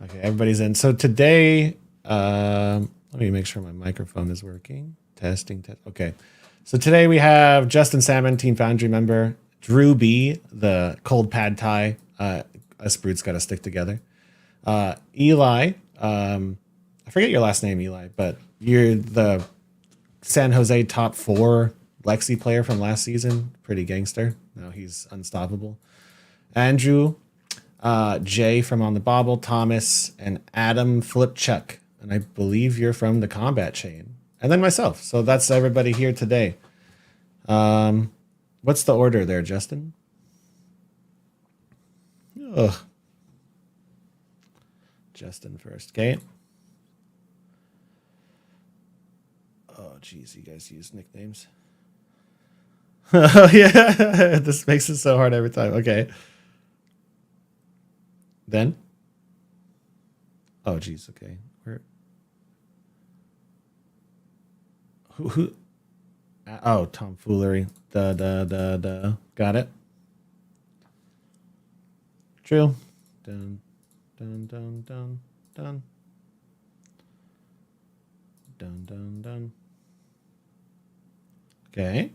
Okay, everybody's in. So today, let me make sure my microphone is working. Testing, test. Okay. So today we have Justin Salmon, Team Foundry member, Drew B, the cold pad Thai. Us brutes got to stick together. Eli, I forget your last name, Eli, but you're the San Jose top 4 Lexi player from last season. Pretty gangster. Now he's unstoppable. Andrew, Jay from On the Bobble, Thomas, and Adam Flipchuck. And I believe you're from the Combat Chain. And then myself. So that's everybody here today. What's the order there, Justin? Ugh. Justin first, okay? Oh, geez, you guys use nicknames. Oh, yeah. This makes it so hard every time. Okay. Then? Oh, geez, okay. Where? Who? Oh, tomfoolery. Duh. Got it. True. Dun. Dun. Okay.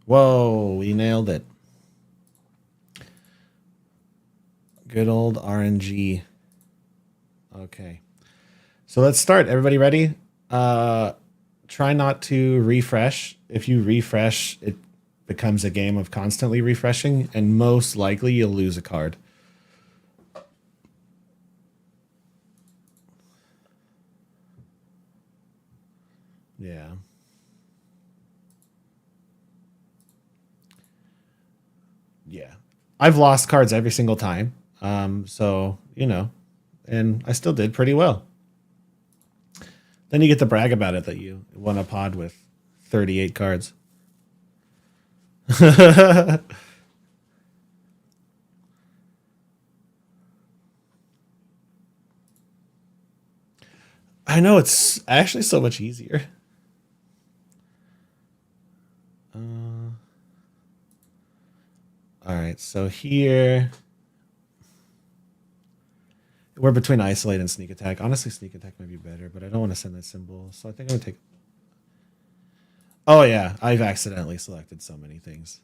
Whoa, we nailed it. Good old RNG. Okay. So let's start. Everybody ready? Try not to refresh. If you refresh, it becomes a game of constantly refreshing, and most likely you'll lose a card. Yeah. Yeah. I've lost cards every single time. So, you know, and I still did pretty well. Then you get to brag about it that you won a pod with 38 cards. I know, it's actually so much easier. All right, so here we're between isolate and sneak attack. Honestly, sneak attack might be better, but I don't want to send that symbol, so I think I'm gonna take. Oh yeah, I've accidentally selected so many things.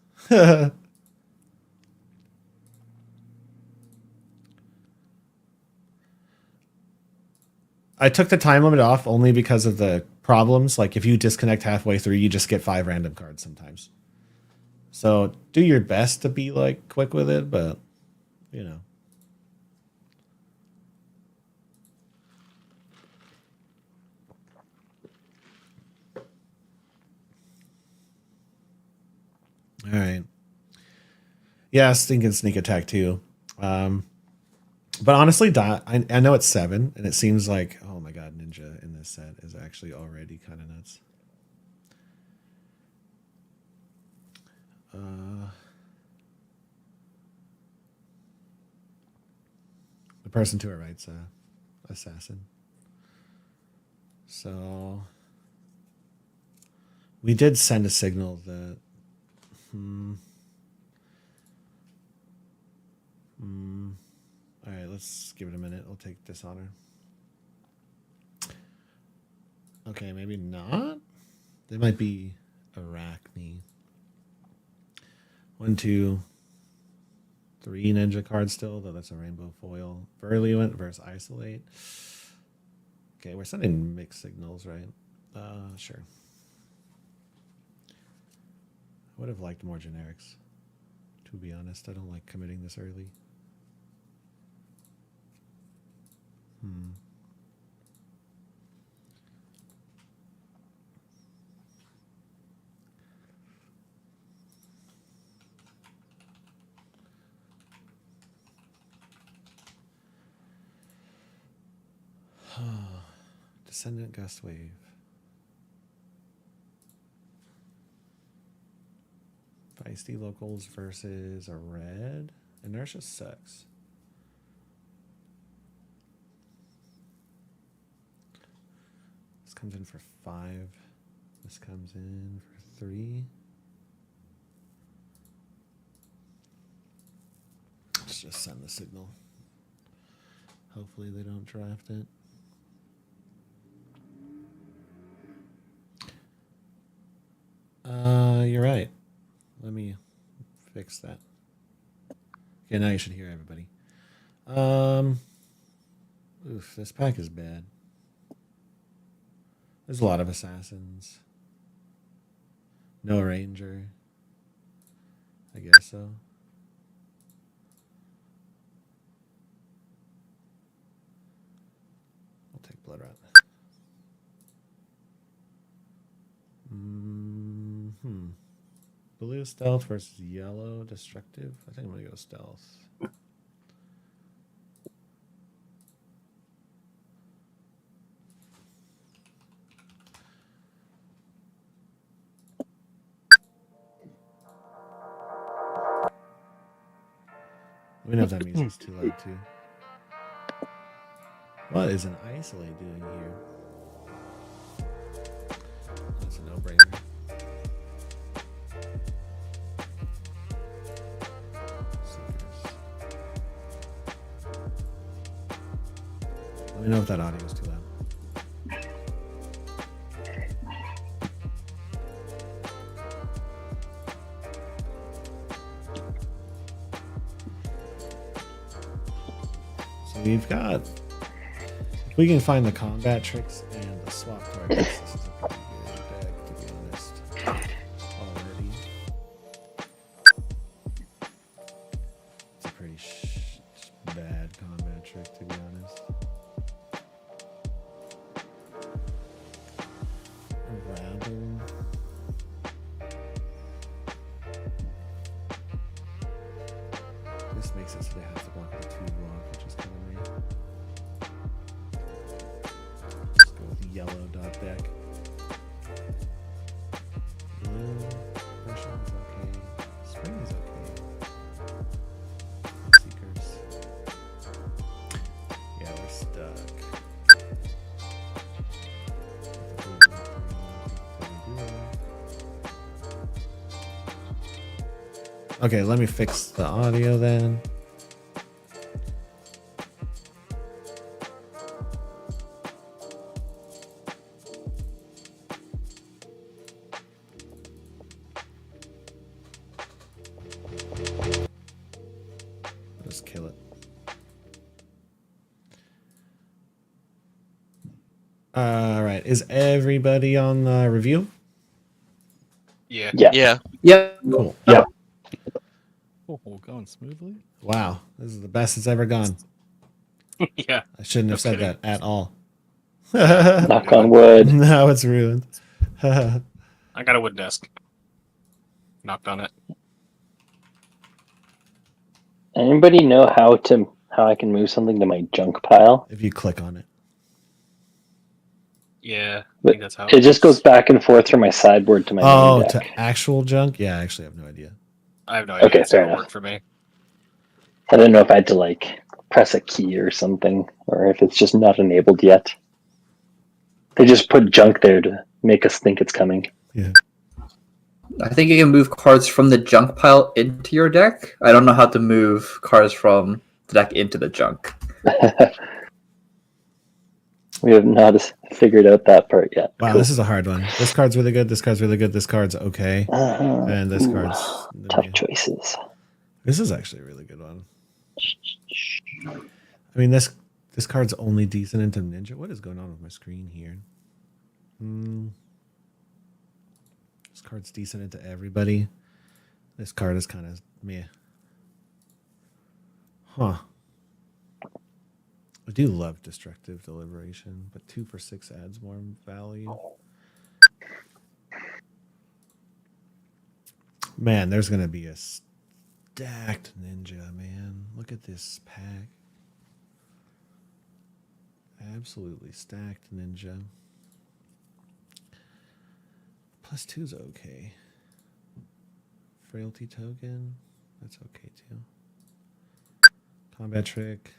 I took the time limit off only because of the problems. Like if you disconnect halfway through, you just get 5 random cards sometimes. So do your best to be like quick with it, but you know. All right. Yeah, I was thinking sneak attack too. But honestly, I know it's 7, and it seems like, oh my god, Ninja in this set is actually already kind of nuts. person to our right's assassin. So we did send a signal that. All right, let's give it a minute. We'll take dishonor. Okay, maybe not. They might be Arachne. 1, 2, 3 ninja cards still, though that's a rainbow foil. Virulent versus Isolate. Okay, we're sending mixed signals, right? Sure. I would have liked more generics, to be honest. I don't like committing this early. Descendant Gust Wave. Feisty Locals versus a red. Inertia sucks. This comes in for 5. This comes in for 3. Let's just send the signal. Hopefully they don't draft it. You're right. Let me fix that. Okay, now you should hear everybody. Oof, this pack is bad. There's a lot of assassins. No ranger. I guess so. I'll take Blood Rat. Blue stealth versus yellow destructive. I think I'm gonna go stealth. Let me know if that music's too loud too. What is an isolate doing here? That's a no-brainer. Let me know if that audio is too loud. So we've got, if we can find the combat tricks and the swap targets, this is a pretty good deck, to be honest. Already. It's a pretty bad combat trick, to be honest. Rabble. This makes it so they have to block the 2 block, which is kind of weird. Let's go with yellow dot deck. Blue, Russian is okay. Spring is okay. Seekers. Yeah, we're stuck. Okay, let me fix the audio then. Just kill it. All right, is everybody on the review? Yeah. Yeah. Cool. Yeah. Oh, going smoothly. Wow, this is the best it's ever gone. Yeah. I shouldn't have No said kidding. that at all. Knock on wood. Now it's ruined. I got a wood desk. Knocked on it. Anybody know how I can move something to my junk pile? If you click on it. Yeah. I But think that's how it just goes back and forth from my sideboard to my Oh, main deck. to actual junk? Yeah, I actually have no idea. I have no idea. Okay, It's fair never enough. worked for me. I didn't know if I had to like press a key or something, or if it's just not enabled yet. They just put junk there to make us think it's coming. Yeah. I think you can move cards from the junk pile into your deck. I don't know how to move cards from the deck into the junk. We have not figured out that part yet. Wow, Cool. this is a hard one. This card's really good. This card's really good. This card's okay. And this Ooh, card's tough choices. This is actually a really good one. I mean, this card's only decent into Ninja. What is going on with my screen here? This card's decent into everybody. This card is kind of meh. Huh. I do love Destructive Deliberation, but 2 for 6 adds more value. Man, there's going to be a stacked Ninja, man. Look at this pack. Absolutely stacked Ninja. +2 is okay. Frailty Token, that's okay too. Combat Trick.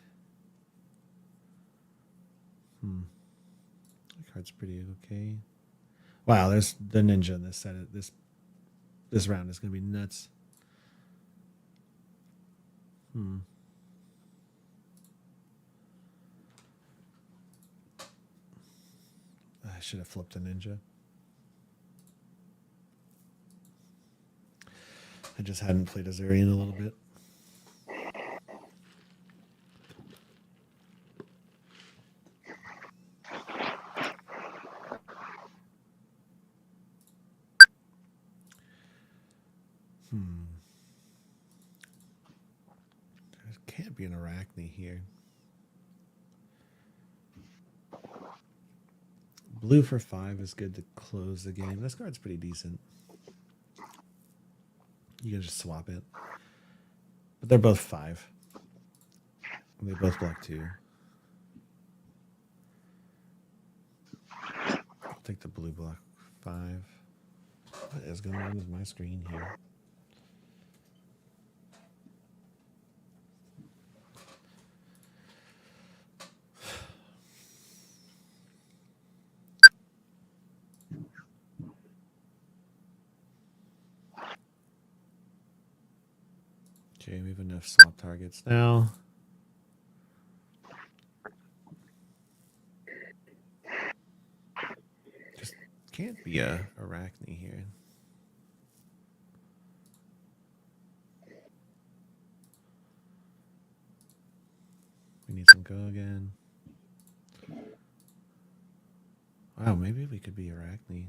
That card's pretty okay. Wow, there's the Ninja in this set. This round is gonna be nuts. I should have flipped a Ninja. I just hadn't played Azurian in a little bit. There can't be an Arachne here. Blue for 5 is good to close the game. This card's pretty decent. You can just swap it. But they're both 5. And they both block 2. I'll take the blue block 5. What is going on with my screen here? Okay, we have enough swap targets now. Just can't be a Arachne here. We need some go again. Wow, maybe we could be Arachne.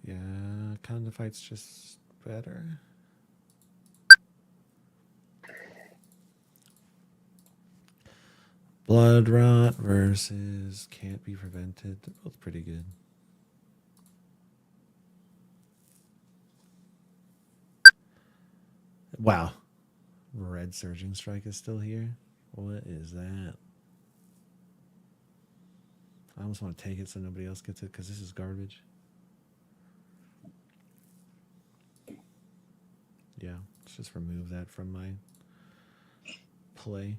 Yeah, kind of fight's just better. Blood Rot versus Can't Be Prevented. They're both pretty good. Wow. Red Surging Strike is still here. What is that? I almost want to take it so nobody else gets it because this is garbage. Yeah, let's just remove that from my play.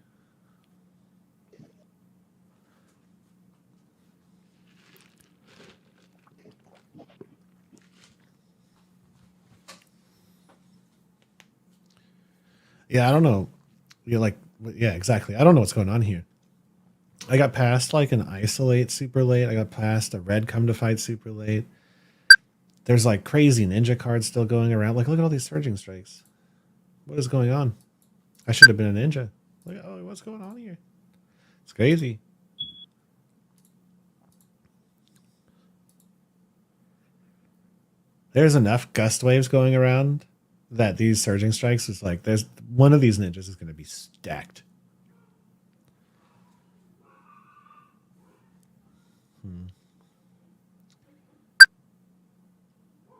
Yeah, I don't know. You're like, yeah, exactly. I don't know what's going on here. I got past like an Isolate super late. I got past a Red Come to Fight super late. There's like crazy Ninja cards still going around. Like, look at all these Surging Strikes. What is going on? I should have been a Ninja. Look, oh, what's going on here? It's crazy. There's enough Gust Waves going around that these Surging Strikes is like, there's one of these Ninjas is going to be stacked.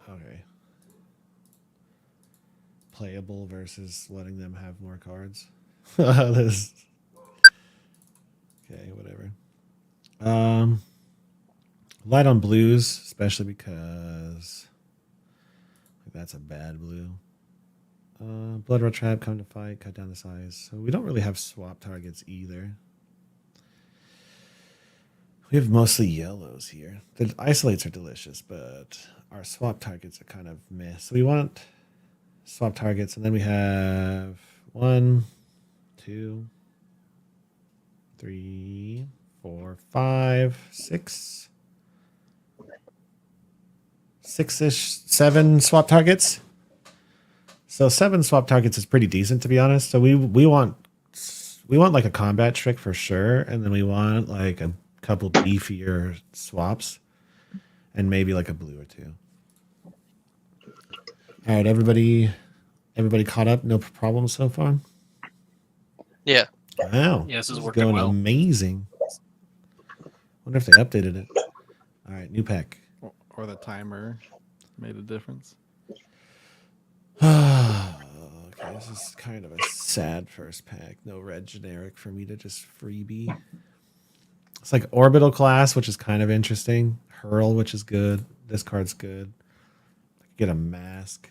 Okay. Playable versus letting them have more cards. This. Okay, whatever. Light on blues, especially because that's a bad blue. Blood Rat Trap, come to fight, cut down the size. So we don't really have swap targets either. We have mostly yellows here. The isolates are delicious, but our swap targets are kind of meh. So we want swap targets, and then we have 1, 2, 3, 4, 5, 6. 6-ish, 7 swap targets. So 7 swap targets is pretty decent, to be honest. So we want like a combat trick for sure, and then we want like a couple beefier swaps, and maybe like a blue or 2. All right, everybody caught up? No problems so far? Yeah. Wow. Yeah, this is is working going well. amazing. Wonder if they updated it. All right, new pack. Or the timer made a difference. Okay, this is kind of a sad first pack. No red generic for me to just freebie. It's like Orbital Class, which is kind of interesting. Hurl, which is good. This card's good. I could get a Mask.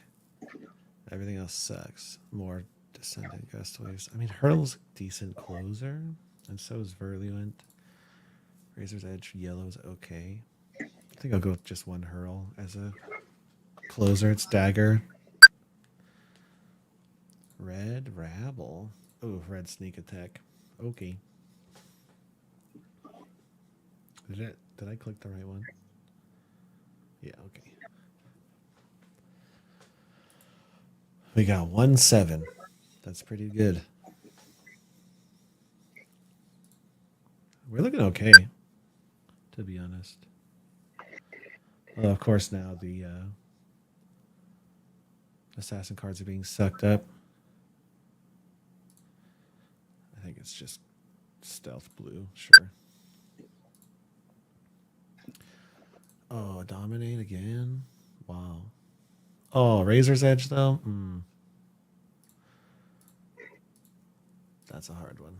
Everything else sucks. More Descendant Gust Waves. I mean, Hurl's a decent closer, and so is Virulent. Razor's Edge Yellow's okay. I think I'll go with just one Hurl as a closer. It's Dagger. Red Rabble. Oh, red Sneak Attack. Okay. Did I click the right one? Yeah, okay. We got 1-7. That's pretty good. We're looking okay, to be honest. Well, of course, now the assassin cards are being sucked up. I think it's just stealth blue, sure. Oh, dominate again? Wow. Oh, Razor's Edge though? That's a hard one.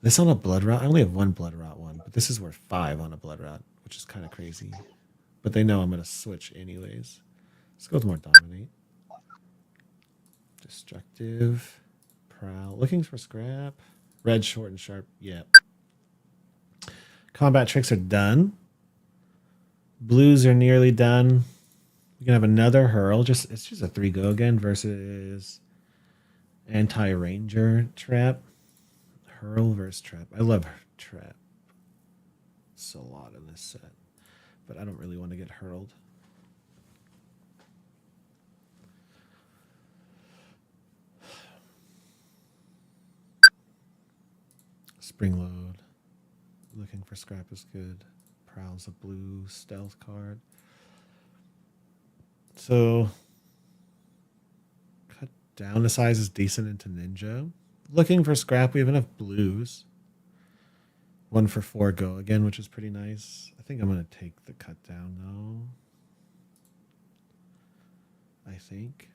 This on a Blood Rot? I only have one Blood Rot one, but this is worth 5 on a Blood Rot, which is kind of crazy. But they know I'm going to switch anyways. Let's go with more Dominate. Destructive. Prowl. Looking for scrap. Red, short, and sharp. Yep. Combat tricks are done. Blues are nearly done. We can have another Hurl. It's just a 3-go again versus Anti-Ranger Trap. Hurl versus Trap. I love Trap. It's a lot in this set. But I don't really want to get hurled. Spring Load. Looking for scrap is good. Prowl's a blue stealth card. So cut down the size is decent into Ninja. Looking for scrap, we have enough blues. 1 for 4 go again, which is pretty nice. I think I'm going to take the cut down though. I think.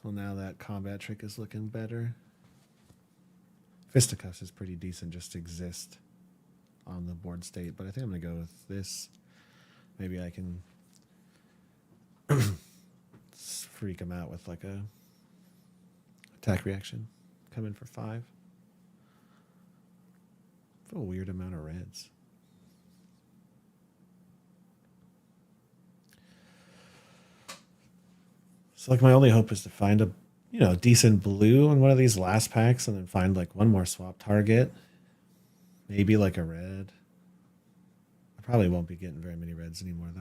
Well, now that combat trick is looking better. Fisticuffs is pretty decent just to exist on the board state, but I think I'm going to go with this. Maybe I can freak him out with like a attack reaction. Come in for 5. For a weird amount of reds. So like my only hope is to find a decent blue on one of these last packs and then find like one more swap target. Maybe like a red. I probably won't be getting very many reds anymore though.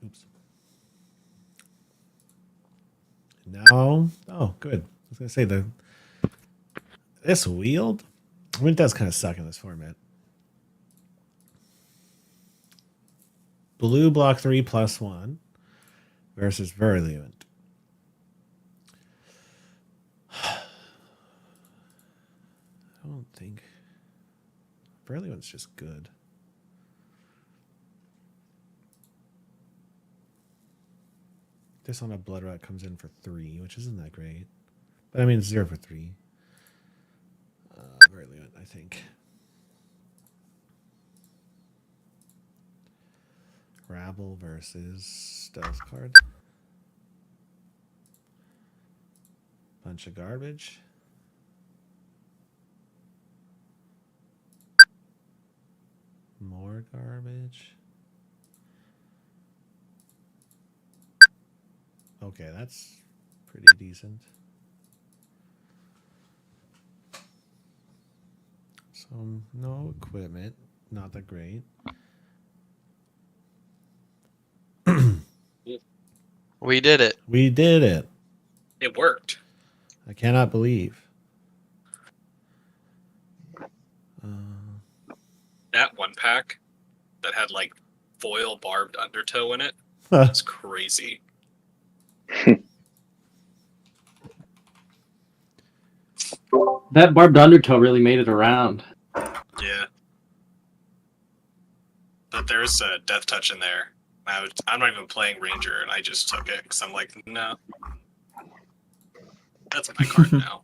Oops. Now, oh, good. I was gonna say this wield. I mean, it does kind of suck in this format. Blue block 3 +1 versus Virulent. don't think. Brilliant's just good. This on a blood rat comes in for 3, which isn't that great. But I mean, it's 0 for 3. Brilliant, I think. Rabble versus stealth card. Bunch of garbage. More garbage. Okay, that's pretty decent. So no equipment, not that great. We did it. We did it. It worked. I cannot believe. That one pack that had like foil barbed undertow in it. That's crazy. That barbed undertow really made it around. Yeah. But there's a death touch in there. I'm not even playing Ranger, and I just took it because I'm like, no. That's my card now.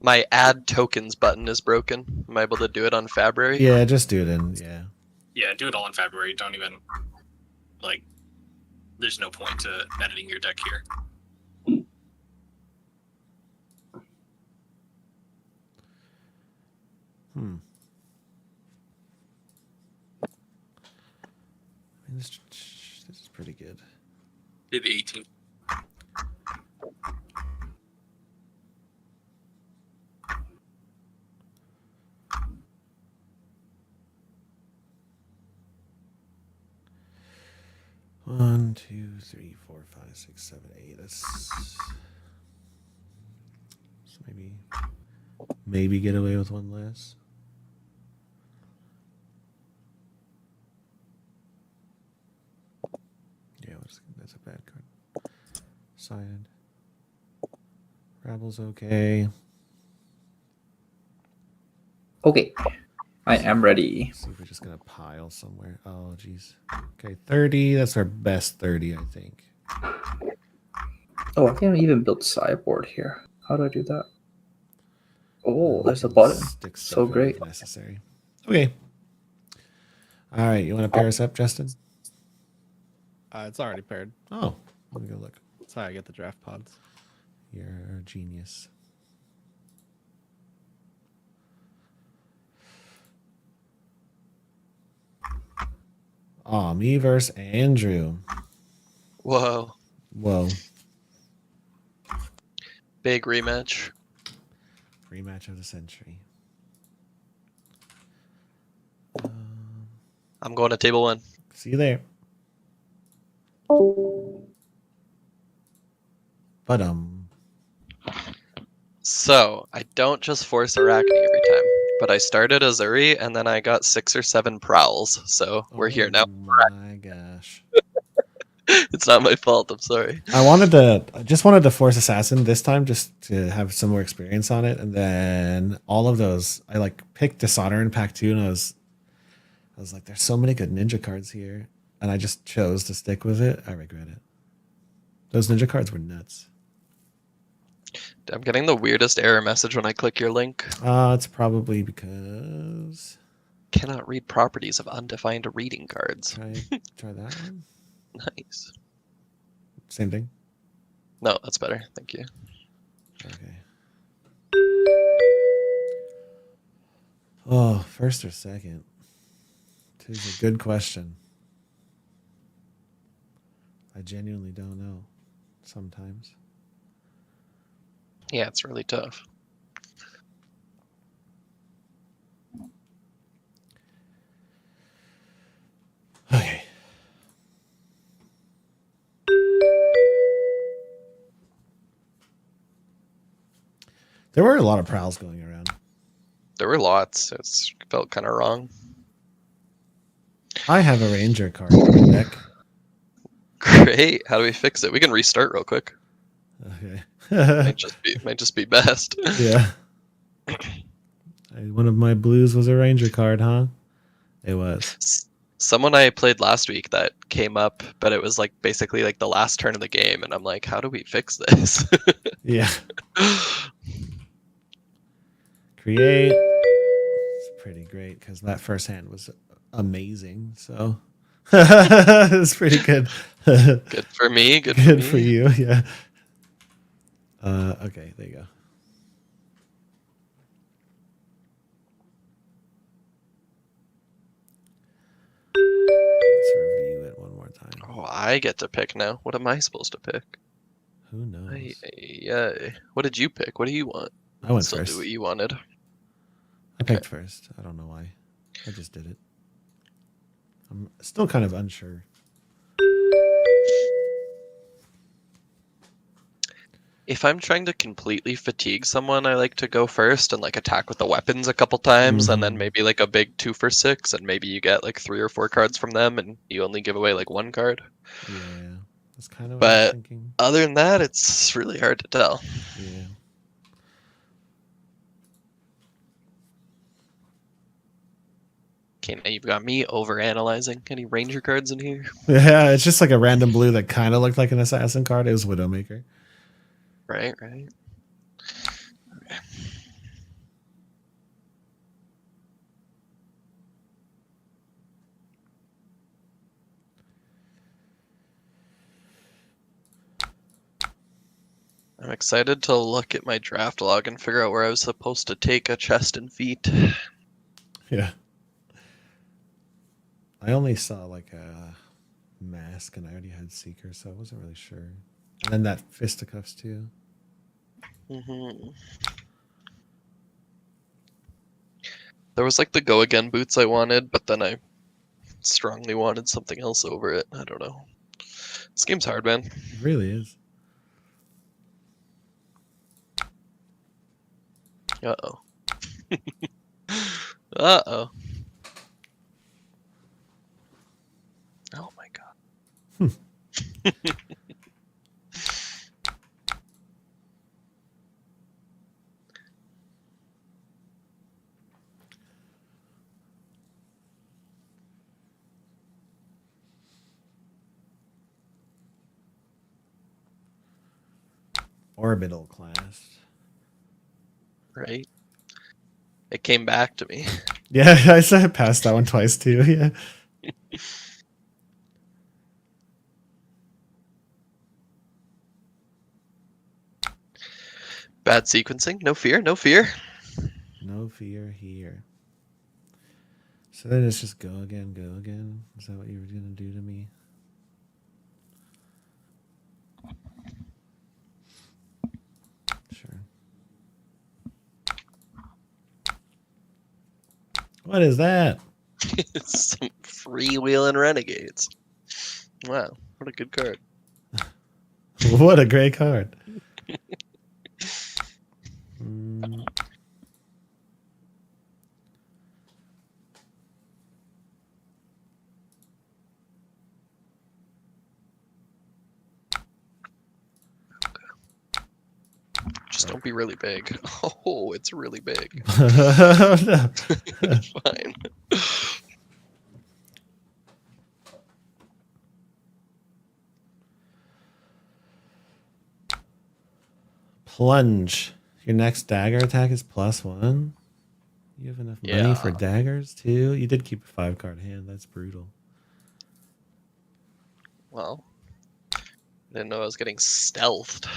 My add tokens button is broken. Am I able to do it on Fabry? Yeah, just do it in. Yeah. Yeah, do it all in February. Don't even, like, there's no point to editing your deck here. I mean, this is pretty good. Did 18. One, 2, 3, 4, 5, 6, 7, 8. That's so maybe get away with one less. Yeah, that's a bad card. Sided. Rabble's okay. Okay, I am ready. Let's see if we're just gonna pile somewhere. Oh, geez. Okay, 30. That's our best 30, I think. Oh, I can't even build sideboard here. How do I do that? Oh, there's a button. Stick So stuff in great. if necessary. Okay. All right, you want to pair us up, Justin? It's already paired. Oh, let me go look. Sorry, I get the draft pods. You're a genius. Oh, me versus Andrew. Whoa. Whoa. Big rematch. Rematch of the century. I'm going to table 1. See you there. But So, I don't just force Arachne every time, but I started as Uri and then I got 6 or 7 Prowls, so we're here now. Oh my gosh. It's not my fault, I'm sorry. I just wanted to force Assassin this time just to have some more experience on it. And then all of those, I like picked Dishonor in pack 2 and I was like, there's so many good ninja cards here. And I just chose to stick with it. I regret it. Those ninja cards were nuts. I'm getting the weirdest error message when I click your link. It's probably because Cannot read properties of undefined reading cards. try that one. Nice. Same thing. No, that's better. Thank you. Okay. Oh, first or second? It is a good question. I genuinely don't know sometimes. Yeah, it's really tough. Okay. There were a lot of prowls going around. There were lots. It's felt kind of wrong. I have a ranger card in my deck. Great. How do we fix it? We can restart real quick. Okay. Might just be best. Yeah. One of my blues was a ranger card, huh? It was. Someone I played last week that came up, but it was like basically like the last turn of the game, and I'm like, how do we fix this? Yeah. Create. It's pretty great because that first hand was amazing. So it's pretty good. Good for me. Good, Good for for me. you. Yeah. Okay, there you go. Let's review it one more time. Oh, I get to pick now. What am I supposed to pick? Who knows? Yeah. What did you pick? What do you want? I went Still first. do what you wanted. I picked first. I don't know why. I just did it. I'm still kind of unsure. If I'm trying to completely fatigue someone, I like to go first and like attack with the weapons a couple times, and then Mhm. maybe like a big 2 for 6, and maybe you get like 3 or 4 cards from them, and you only give away like 1 card. Yeah, that's kind of what I was But thinking. other than that, it's really hard to tell. Yeah. Okay, now you've got me over analyzing. Any ranger cards in here? Yeah, it's just like a random blue that kind of looked like an assassin card. It was Widowmaker. Right. I'm excited to look at my draft log and figure out where I was supposed to take a chest and feet. Yeah. I only saw like a mask and I already had Seeker, so I wasn't really sure. And then that fisticuffs too. Mm-hmm. There was like the go again boots I wanted, but then I strongly wanted something else over it. I don't know. This game's hard, man. It really is. Uh-oh. Uh-oh. Oh my god. Orbital class. Right? It came back to me. Yeah, I said I passed that one twice too. Yeah. Bad sequencing. No fear. No fear. No fear here. So then it's just go again, go again. Is that what you were gonna do to me? Sure. What is that? Some freewheeling renegades. Wow, what a good card. What a great card. Mm, Just don't be really big. Oh, it's really big. no. Fine. Plunge. Your next dagger attack is +1. You have enough money for Yeah. daggers too? You did keep a 5-card hand. That's brutal. Well, I didn't know I was getting stealthed.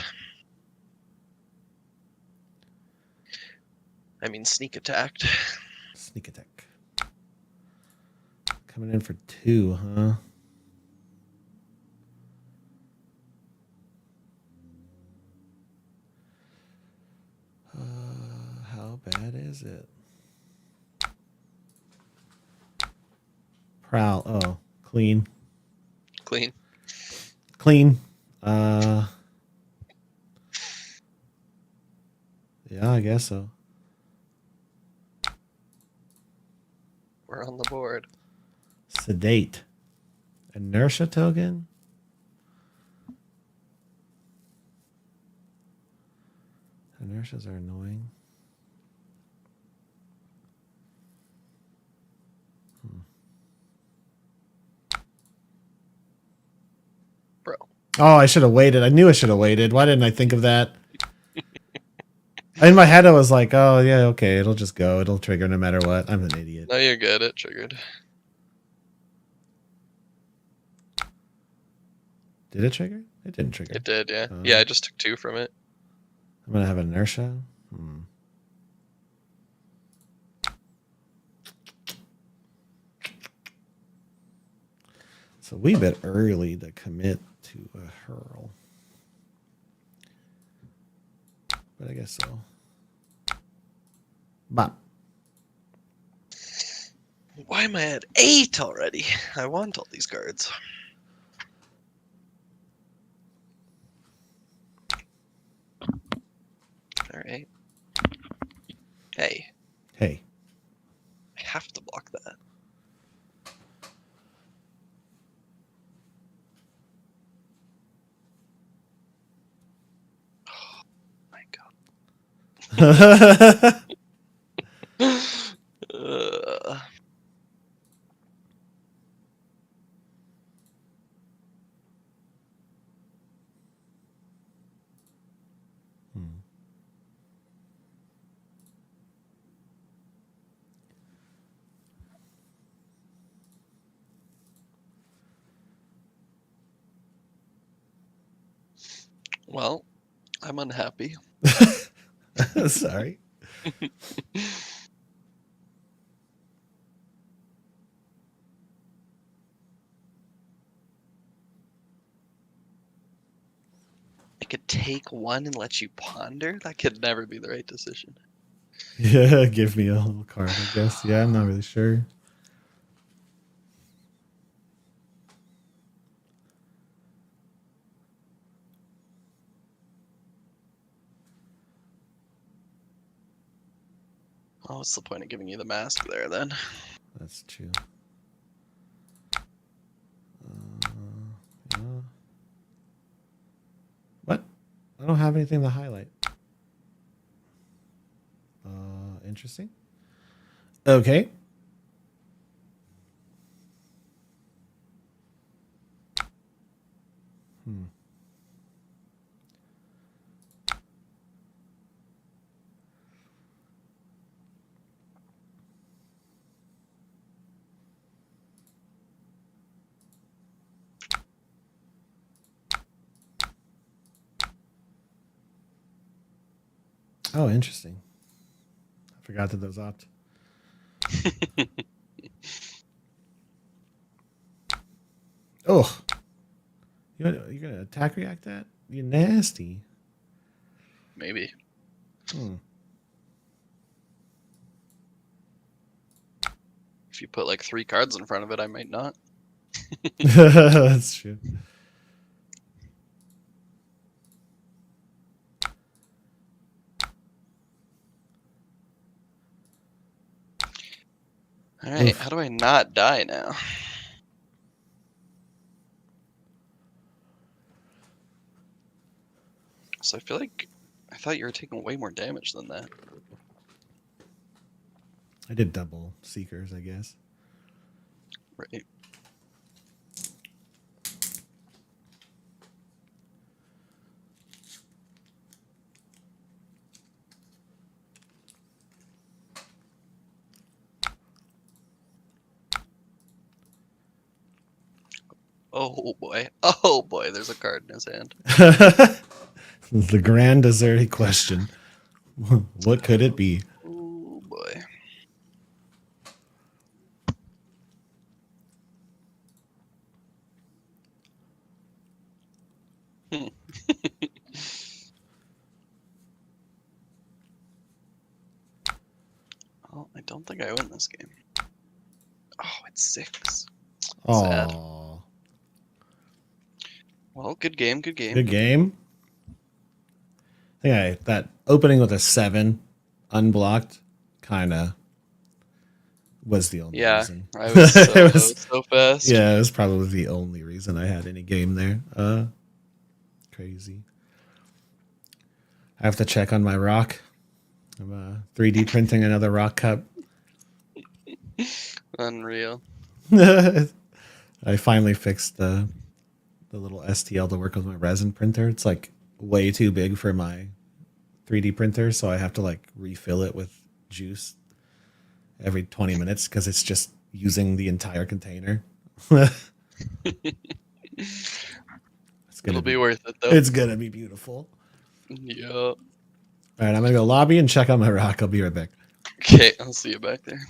I mean, sneak attacked. Sneak attack. Coming in for 2, huh? How bad is it? Prowl. Oh, clean. Clean. Clean. Yeah, I guess so. We're on the board. Sedate. Inertia token? Inertias are annoying. Bro. Oh, I should have waited. I knew I should have waited. Why didn't I think of that? In my head, I was like, oh, yeah, okay, it'll just go. It'll trigger no matter what. I'm an idiot. No, you're good. It triggered. Did it trigger? It didn't trigger. It did, yeah. Oh. Yeah, I just took 2 from it. I'm going to have inertia. It's a wee bit early to commit to a hurl. But I guess so. Bop. Why am I at 8 already? I want all these cards. Alright. Hey, Hey. I have to block that. Oh my god. Well, I'm unhappy. Sorry. I could take 1 and let you ponder? That could never be the right decision. Yeah, give me a little card, I guess. Yeah, I'm not really sure. Oh, what's the point of giving you the mask there then? That's true. Yeah. What? I don't have anything to highlight. Interesting. Okay. Oh, interesting. I forgot that those opt. Oh, you're gonna attack react that? You're nasty. Maybe. If you put like 3 cards in front of it, I might not. That's true. Alright, Oof. how do I not die now? So I feel like I thought you were taking way more damage than that. I did double seekers, I guess. Right. Oh boy, there's a card in his hand. The grand deserty question. What could it be? Oh boy. Well, I don't think I win this game. Oh, it's 6. Sad. Oh, Well, good game, good game. good game. I think that opening with a 7 unblocked kind of was the only Yeah, reason. I was so, It I was- was so fast. Yeah, it was probably the only reason I had any game there. Crazy. I have to check on my rock. I'm 3D printing another rock cup. Unreal. I finally fixed the little STL to work with my resin printer. It's like way too big for my 3D printer, so I have to like refill it with juice every 20 minutes because it's just using the entire container. It'll be worth it though. It's gonna be beautiful. Yeah. All right, I'm gonna go lobby and check on my rock. I'll be right back. Okay, I'll see you back there.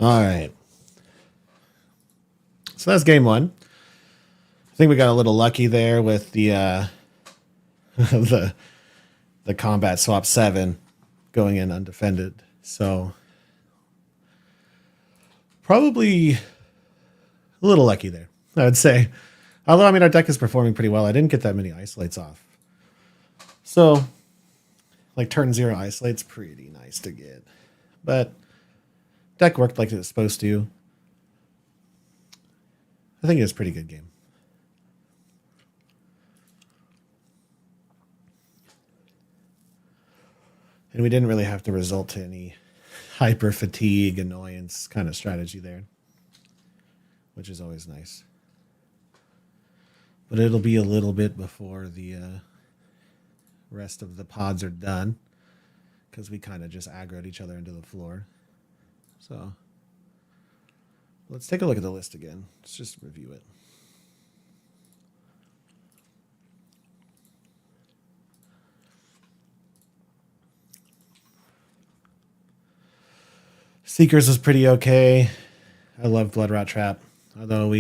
All right. So that's game one. I think we got a little lucky there with the the combat swap 7 going in undefended. So probably a little lucky there, I would say. Although, I mean, our deck is performing pretty well. I didn't get that many isolates off. So, like, turn 0 isolates, pretty nice to get. But deck worked like it was supposed to. I think it was a pretty good game. And we didn't really have to result to any hyper fatigue, annoyance kind of strategy there, which is always nice. But it'll be a little bit before the rest of the pods are done, because we kind of just aggroed each other into the floor. So let's take a look at the list again. Let's just review it. Seekers was pretty okay. I love Blood Rot Trap, although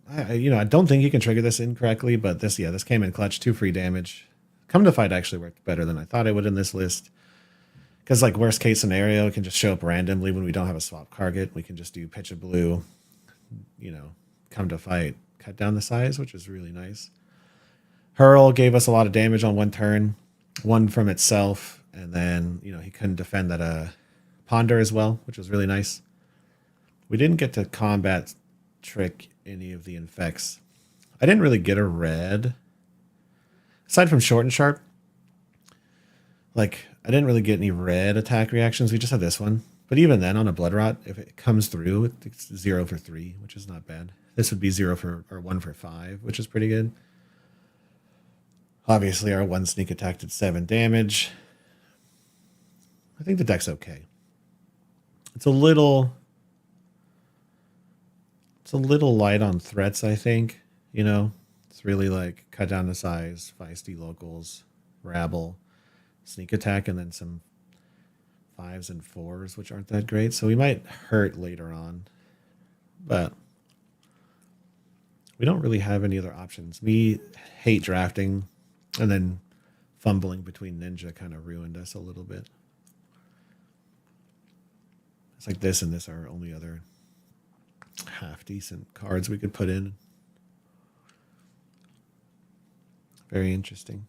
I don't think you can trigger this incorrectly, but this came in clutch, 2 free damage. Come to Fight actually worked better than I thought it would in this list. Because, like, worst case scenario, it can just show up randomly when we don't have a swap target. We can just do Pitch of Blue, Come to Fight, cut down the size, which is really nice. Hurl gave us a lot of damage on one turn, one from itself, and then, he couldn't defend that Ponder as well, which was really nice. We didn't get to combat trick any of the infects. I didn't really get a red. Aside from Short and Sharp, like, I didn't really get any red attack reactions. We just had this one. But even then, on a Blood Rot, if it comes through, it's 0 for 3, which is not bad. This would be 1 for 5, which is pretty good. Obviously, our 1 sneak attack did 7 damage. I think the deck's okay. It's a little light on threats, I think. You know, it's really like cut down the size, feisty locals, rabble, sneak attack, and then some 5s and 4s, which aren't that great. So we might hurt later on, but we don't really have any other options. We hate drafting, and then fumbling between Ninja kind of ruined us a little bit. It's like this and this are our only other half decent cards we could put in. Very interesting.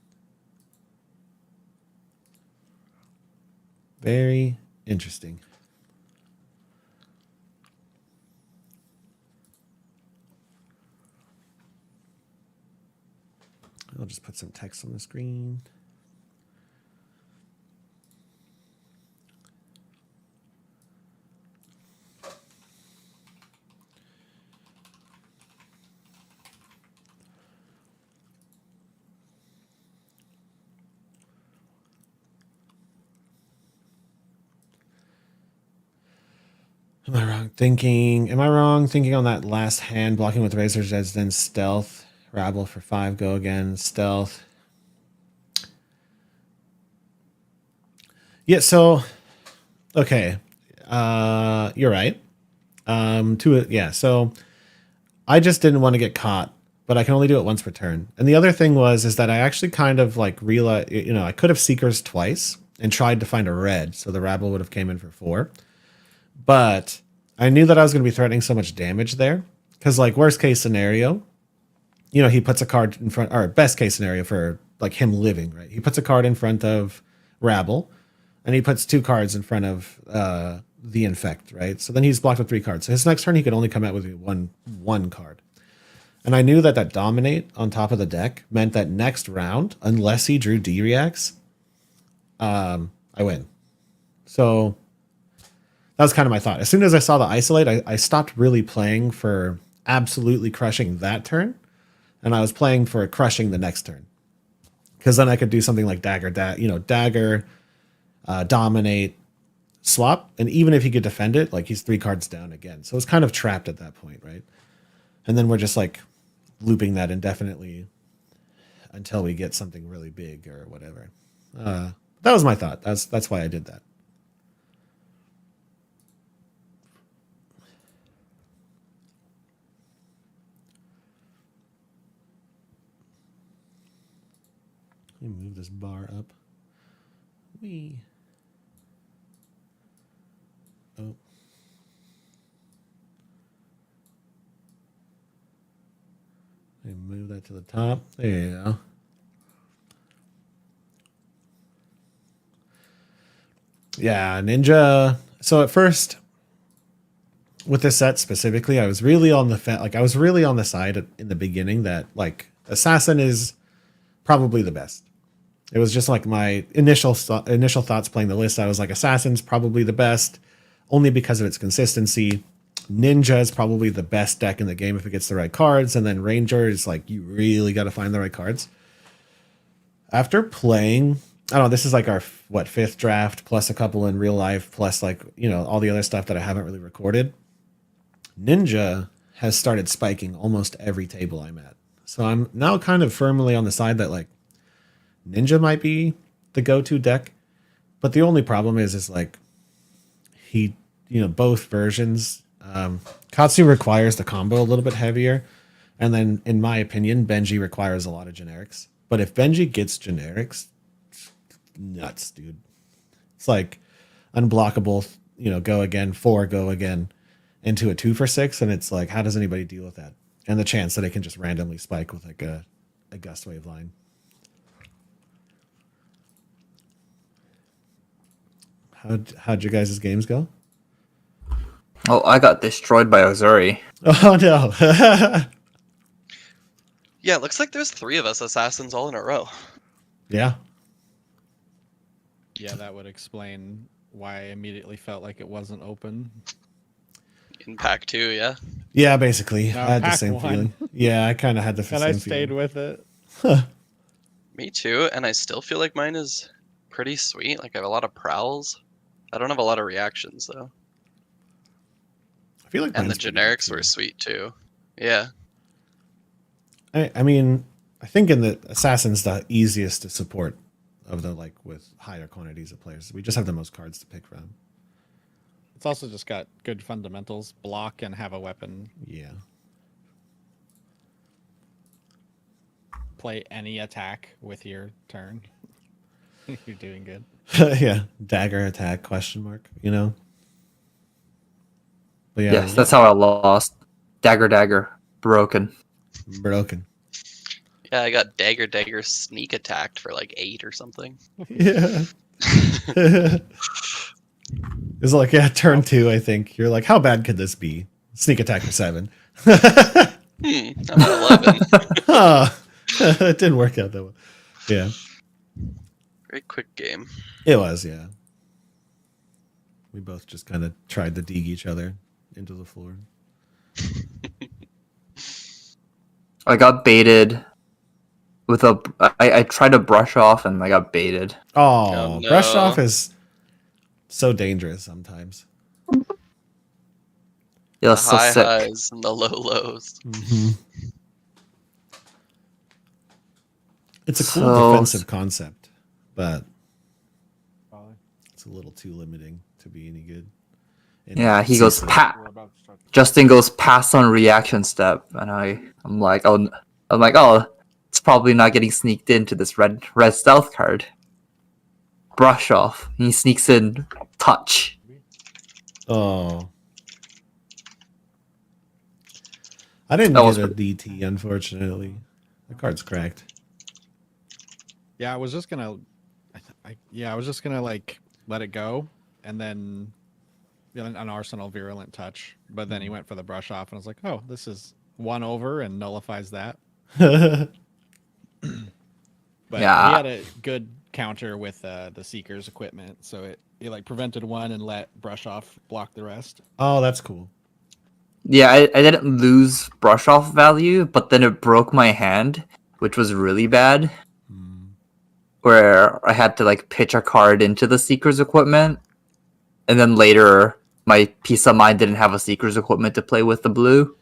Very interesting. I'll just put some text on the screen. Am I wrong thinking on that last hand, blocking with Razor's Edge, then stealth, rabble for 5, go again, stealth. Yeah, so okay. You're right. So I just didn't want to get caught, but I can only do it once per turn. And the other thing is that I actually kind of like realized, I could have Seekers twice and tried to find a red, so the rabble would have came in for 4. But I knew that I was going to be threatening so much damage there. Because, like, worst case scenario, he puts a card in front, or best case scenario for, like, him living, right? He puts a card in front of Rabble, and he puts 2 cards in front of the Infect, right? So then he's blocked with 3 cards. So his next turn, he could only come out with one card. And I knew that Dominate on top of the deck meant that next round, unless he drew D-Reacts, I win. So that was kind of my thought. As soon as I saw the Isolate, I stopped really playing for absolutely crushing that turn, and I was playing for crushing the next turn. Because then I could do something like Dagger, Dominate, swap, and even if he could defend it, like he's 3 cards down again. So it's kind of trapped at that point, right? And then we're just like looping that indefinitely until we get something really big or whatever. That was my thought. That's why I did that. Let me move this bar up. Oh. Let me move that to the top. There you go. Yeah, Ninja. So at first, with this set specifically, I was really on the I was really on the side in the beginning that like Assassin is probably the best. It was just like my initial thoughts playing the list. I was like, Assassin's probably the best, only because of its consistency. Ninja is probably the best deck in the game if it gets the right cards, and then Ranger is like, you really got to find the right cards. After playing, I don't know, this is like our 5th draft plus a couple in real life plus like all the other stuff that I haven't really recorded. Ninja has started spiking almost every table I'm at, so I'm now kind of firmly on the side that like Ninja might be the go-to deck, but the only problem is like he, both versions. Katsu requires the combo a little bit heavier, and then in my opinion, Benji requires a lot of generics. But if Benji gets generics, nuts, dude. It's like unblockable, go again, 4 go again into a 2 for 6, and it's like, how does anybody deal with that? And the chance that it can just randomly spike with like a Gust Wave line. How'd your guys' games go? Oh, I got destroyed by Ozuri. Oh no. Yeah, it looks like there's 3 of us Assassins all in a row. Yeah. Yeah, that would explain why I immediately felt like it wasn't open. In pack 2, yeah. Yeah, basically. No, I had the pack same 1. feeling. Yeah, I kind of had the same And feeling. I stayed with it. Me too, and I still feel like mine is pretty sweet. Like I have a lot of prowls. I don't have a lot of reactions though. I feel like And the mine's pretty good, generics too. were sweet too. Yeah. I mean, I think in the Assassin's the easiest to support of the like with higher quantities of players. We just have the most cards to pick from. It's also just got good fundamentals: block and have a weapon. Yeah. Play any attack with your turn. You're doing good. Yeah. Dagger attack question mark, you know? But yeah, Yes, that's how I lost. Dagger, broken. broken. Yeah, I got dagger sneak attacked for like 8 or something. Yeah. It's like, yeah, turn 2, I think. You're like, how bad could this be? Sneak attack for 7. I'm at 11. Huh. It didn't work out that well. Yeah. Very quick game. It was, yeah. We both just kind of tried to dig each other into the floor. I got baited with a. I tried to brush off and I got baited. Oh, no. brush off is so dangerous sometimes. Yeah, The that's so high sick. highs and the low lows. It's a cool So- defensive concept, but it's a little too limiting to be any good. in Yeah, he goes CC. Justin goes pass on reaction step, and I'm like, oh, it's probably not getting sneaked into this red stealth card. Brush off. And he sneaks in touch. Oh. I didn't That get was a DT, unfortunately. The card's cracked. Yeah, I was just gonna, I was just gonna like let it go, and then an Arsenal virulent touch. But then he went for the brush off, and I was like, oh, this is 1 over and nullifies that. But Yeah. he had a good counter with the Seeker's equipment, so it like prevented one and let brush off block the rest. Oh, that's cool. Yeah, I didn't lose brush off value, but then it broke my hand, which was really bad. Hmm. Where I had to like pitch a card into the Seeker's equipment, and then later my Peace of Mind didn't have a Seeker's equipment to play with the blue.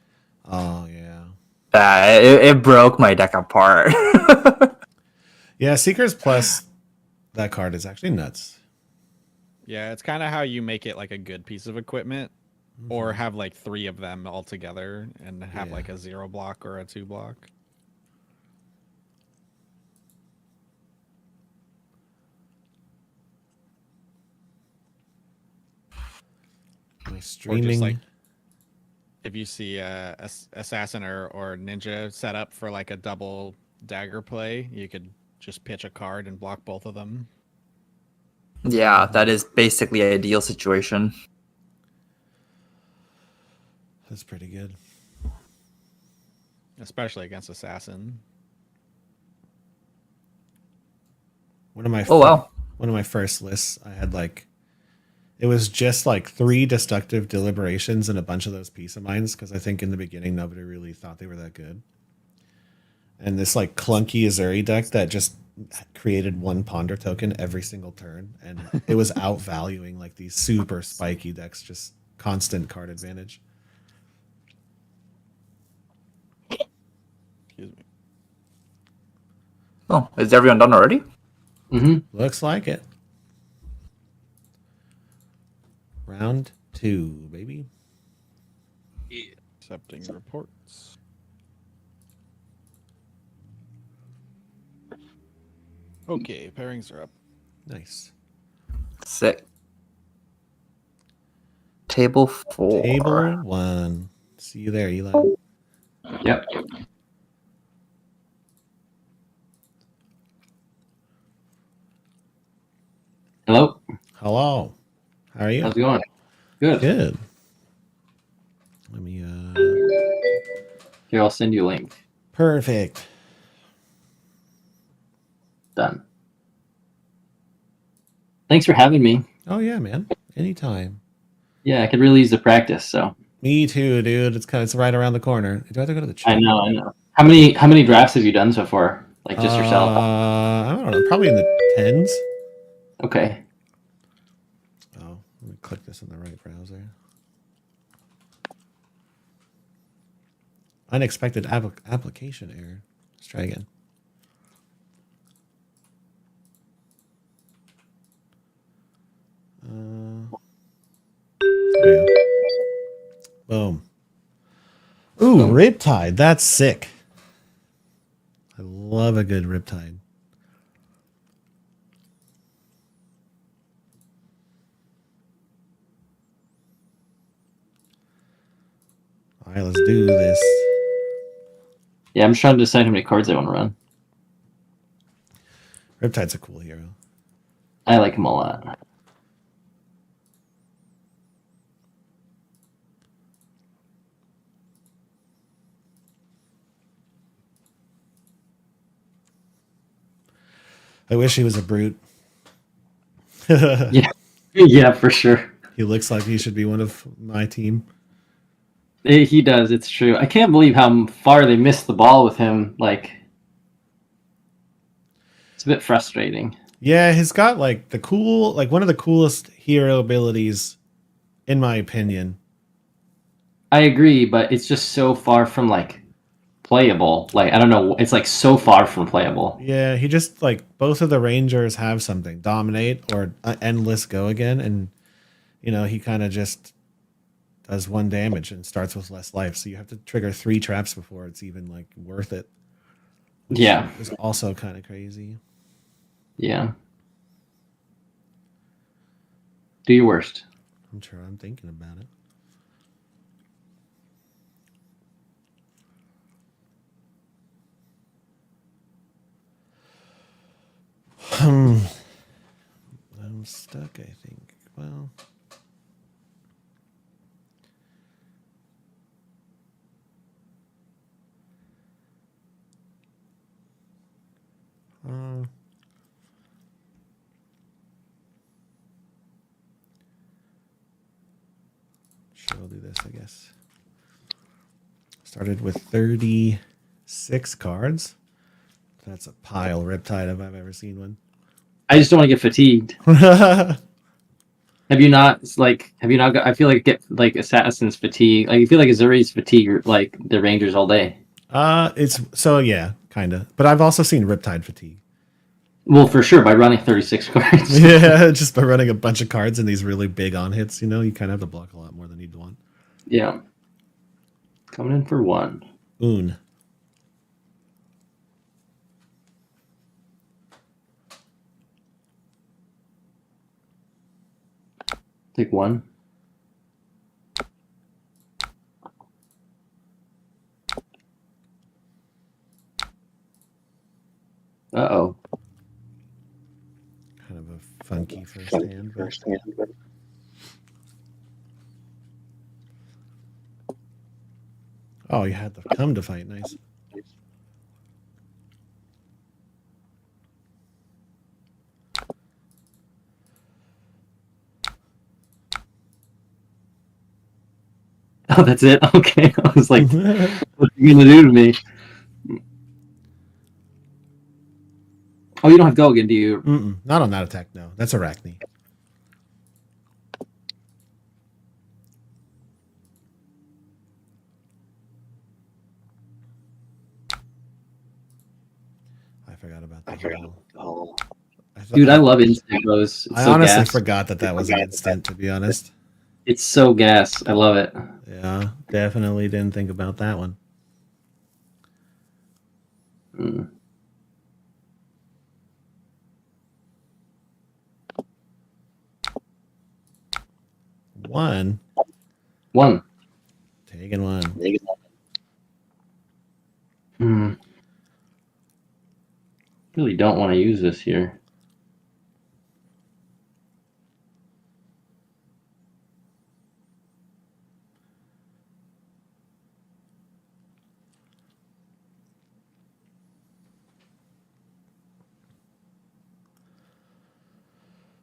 Oh, yeah. It broke my deck apart. Yeah, Seekers Plus, that card is actually nuts. Yeah, it's kind of how you make it like a good piece of equipment, or have like 3 of them all together and have Yeah. like a 0 block or a 2 block. My streaming. like, if you see assassin or ninja set up for like a double dagger play, you could just pitch a card and block both of them. Yeah, that is basically an ideal situation. That's pretty good. Especially against assassin. One of my Oh wow. one of my first lists, I had like, it was just like 3 destructive deliberations and a bunch of those Peace of Minds, because I think in the beginning nobody really thought they were that good. And this like clunky Azuri deck that just created 1 ponder token every single turn, and it was outvaluing like these super spiky decks, just constant card advantage. Excuse me. Oh, is everyone done already? Mm-hmm. Looks like it. Round 2, baby. Yeah. Accepting reports. Okay, pairings are up. Nice. Sick. Table 4. Table 1. See you there, Eli. Yep. Hello. Hello. How are you? How's it going? Good. Good. Let me Here, I'll send you a link. perfect. Done. Thanks for having me. Oh yeah, man. Anytime. Yeah, I could really use the practice. So Me too, dude. It's right around the corner. Do I have to go to the chat? I know. How many drafts have you done so far? Like just yourself? I don't know. Probably in the 10s. Okay. Oh. Let me click this in the right browser. Unexpected application error. Let's try again. There you go. Boom. Ooh, Riptide. That's sick. I love a good Riptide. All right, let's do this. Yeah, I'm trying to decide how many cards I want to run. Riptide's a cool hero. I like him a lot. I wish he was a brute. Yeah. Yeah, for sure. He looks like he should be one of my team. He does. It's true. I can't believe how far they missed the ball with him. Like, it's a bit frustrating. Yeah, he's got like the cool, like one of the coolest hero abilities, in my opinion. I agree, but it's just so far from like playable. Like, I don't know. It's like so far from playable. Yeah, he just like both of the Rangers have something, dominate or endless go again, and you know he kind of just does 1 damage and starts with less life. So you have to trigger 3 traps before it's even like worth it. Which Yeah. is also kind of crazy. Yeah. Do your worst. I'm sure I'm thinking about it. I'm stuck, I think. Well, sure, I'll do this, I guess. Started with 36 cards. That's a pile Riptide if I've ever seen one. I just don't want to get fatigued. Have you not got, I feel like get like Assassin's fatigue. Like, I feel like Azuri's fatigue like the Rangers all day. It's so yeah, kind of. But I've also seen Riptide fatigue. Well, for sure, by running 36 cards. Yeah, just by running a bunch of cards and these really big on hits, you know, you kind of have to block a lot more than you'd want. Yeah. Coming in for 1. Un. Take 1. Uh-oh. Kind of a funky first hand. But... Oh, you had the come to fight. Nice. Oh, that's it? Okay. I was like, what are you going to do to me? Oh, you don't have Gogan, do you? Mm-mm, not on that attack, no. That's Arachne. I forgot about that. Dude, I love instant blows. It's I so honestly gas. forgot that was an instant, to be honest. It's so gas. I love it. Yeah, definitely didn't think about that one. Mm. One. 1. Taking one. Really don't want to use this here.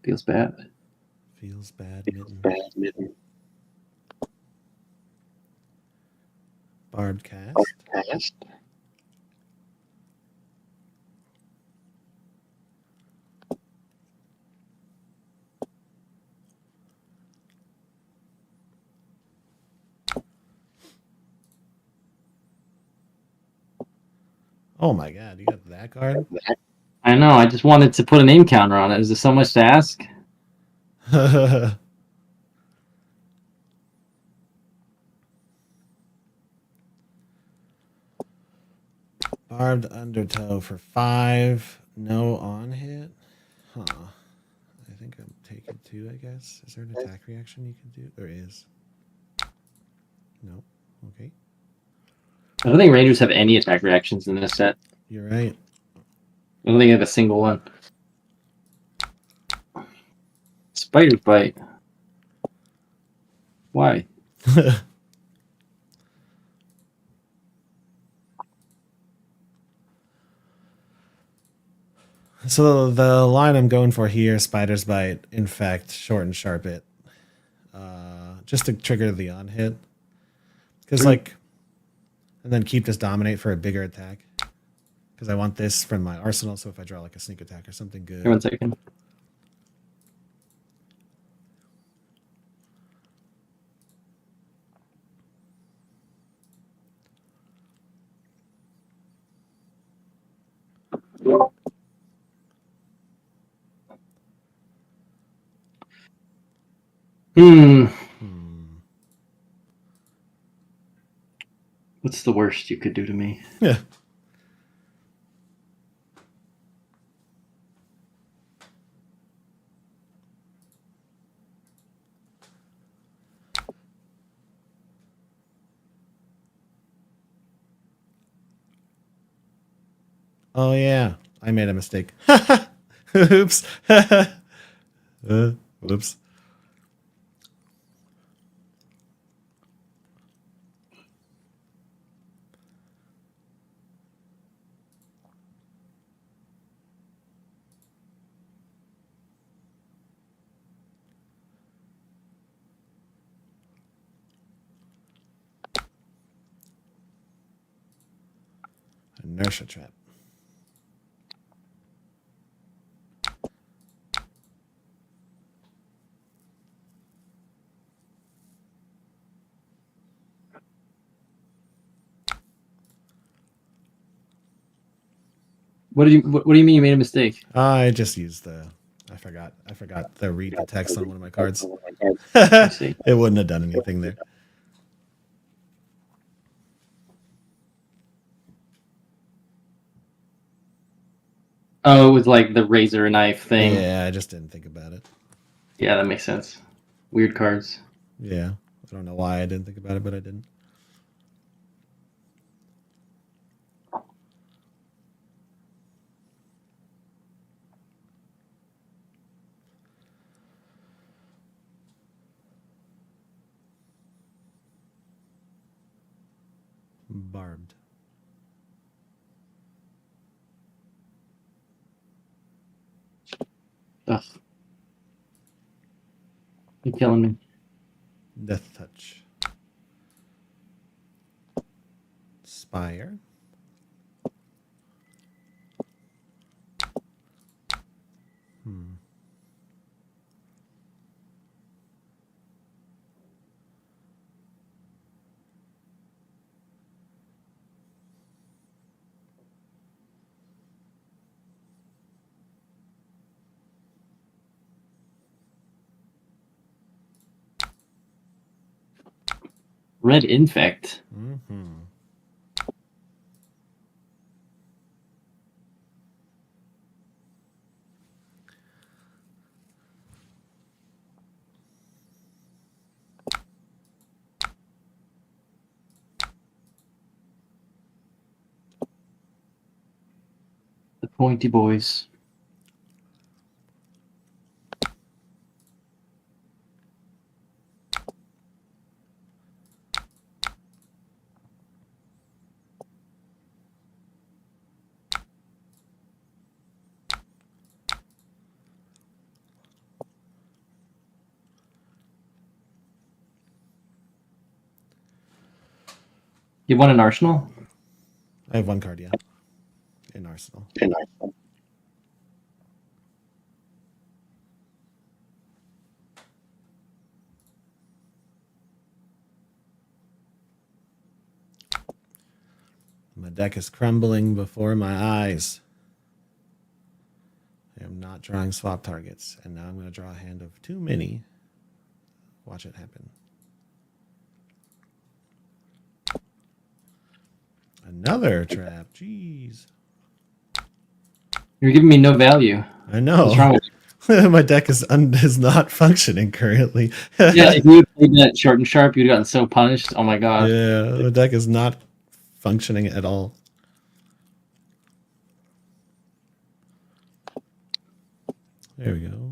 Feels bad. Feels bad. Mitten. Bard cast. Oh my god, you got that card? I know. I just wanted to put a name counter on it. Is there so much to ask? Barbed Undertow for 5. No on hit. Huh. I think I'm taking 2, I guess. Is there an attack reaction you can do? There is. No. Okay. I don't think Rangers have any attack reactions in this set. You're right. I don't think I have a single one. Spider's Bite. Why? So the line I'm going for here, Spider's Bite, Infect, Short and Sharp It. Just to trigger the on hit. Because like, and then keep this Dominate for a bigger attack. Because I want this from my arsenal, so if I draw like a sneak attack or something good. Here, 1 second. Hmm. What's the worst you could do to me? Yeah. Oh yeah, I made a mistake. Oops. Whoops. Inertia trap. What do you mean you made a mistake? I just used the. I forgot to read the text on one of my cards. See. It wouldn't have done anything there. Oh, it was like the razor knife thing. Yeah, I just didn't think about it. Yeah, that makes sense. Weird cards. Yeah, I don't know why I didn't think about it, but I didn't. Barbed. Ugh. You're killing me. Death touch. Spire. Red Infect. Mm-hmm. The Pointy Boys. You want an arsenal? I have one card, yeah. In Arsenal. My deck is crumbling before my eyes. I am not drawing swap targets, and now I'm going to draw a hand of too many. Watch it happen. Another trap. Jeez. You're giving me no value. I know. What's wrong with My deck is not functioning currently. you? Yeah, if you had played that short and sharp, you'd gotten so punished. Oh my god. Yeah, the deck is not functioning at all. There we go.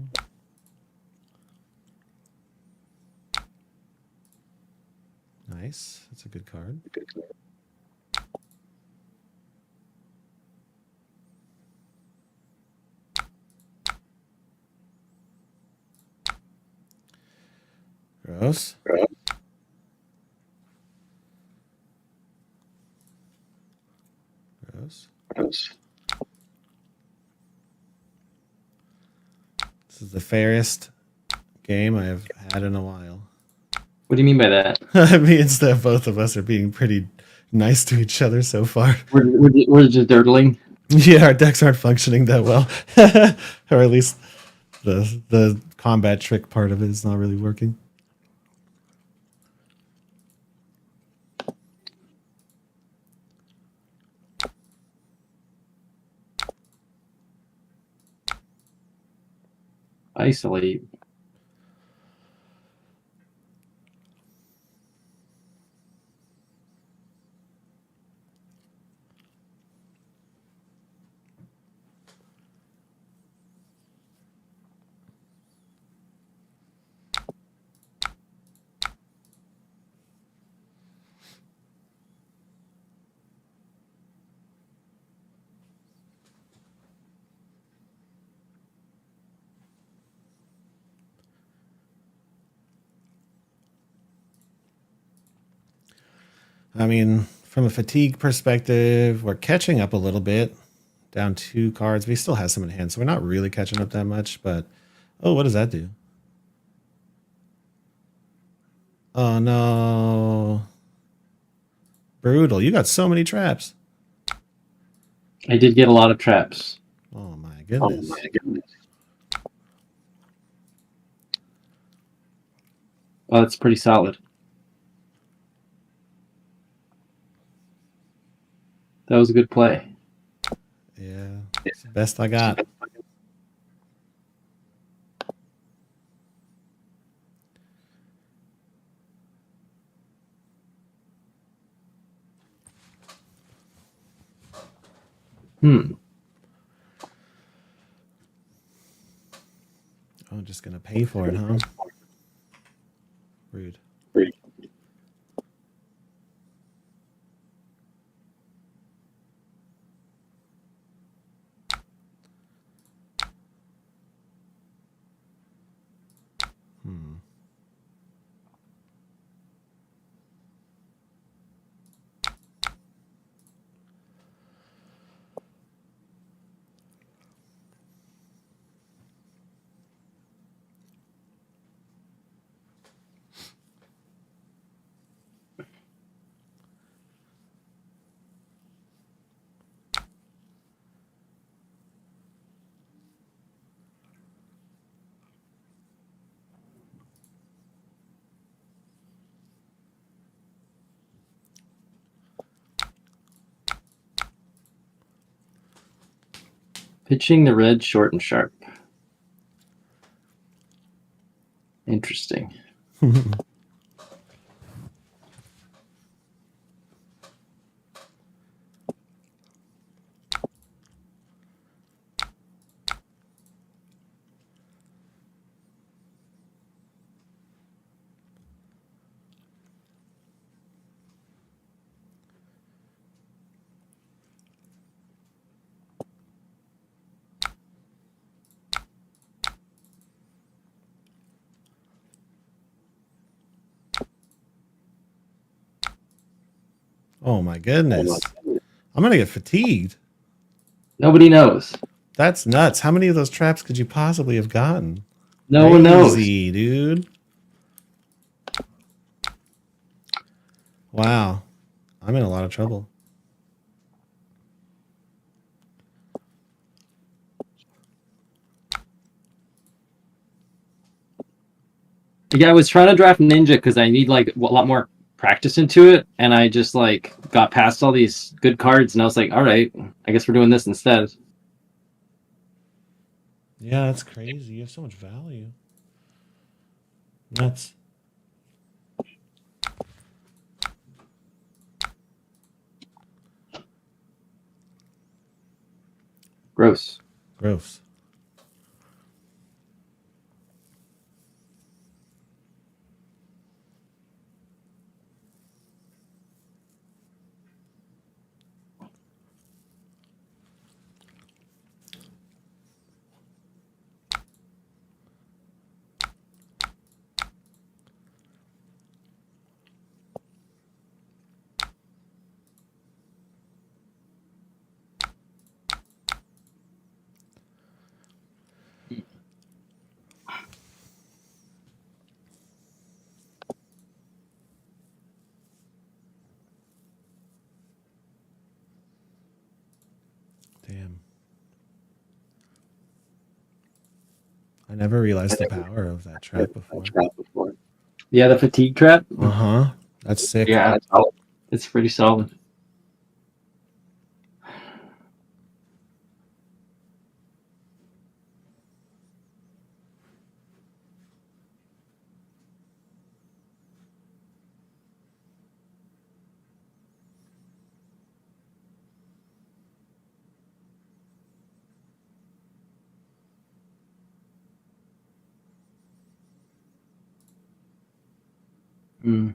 Nice. That's a good card. Gross. Gross. This is the fairest game I have had in a while. What do you mean by that? It means that both of us are being pretty nice to each other so far. We're just dirtling. Yeah, our decks aren't functioning that well. Or at least the combat trick part of it is not really working. Isolate. I mean, from a fatigue perspective, we're catching up a little bit. Down 2 cards. We still have some in hand, so we're not really catching up that much, but... Oh, what does that do? Oh, no. Brutal. You got so many traps. I did get a lot of traps. Oh, my goodness. Well, that's pretty solid. That was a good play. Yeah, it's the best I got. Hmm. Oh, just gonna pay for it, huh? Rude. Hmm. Pitching the red short and sharp. Interesting. Oh my goodness. I'm gonna get fatigued. Nobody knows. That's nuts. How many of those traps could you possibly have gotten? No one knows. Crazy, dude. Wow. I'm in a lot of trouble. Yeah, I was trying to draft Ninja because I need like a lot more practice into it, and I just like got past all these good cards, and I was like, all right, I guess we're doing this instead. Yeah, that's crazy. You have so much value. Nuts. Gross. Gross. Damn. I never realized the power of that trap before. Yeah, the fatigue trap. Uh-huh. That's sick. Yeah, it's pretty solid. Mm.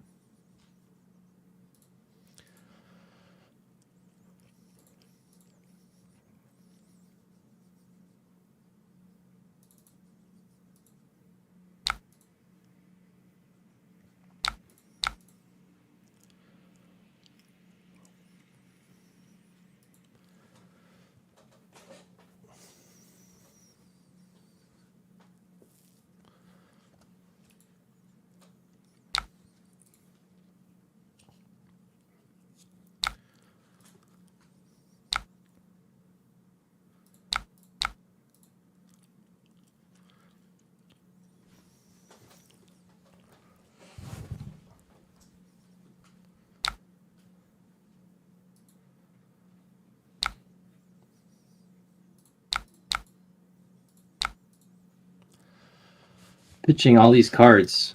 Pitching all these cards.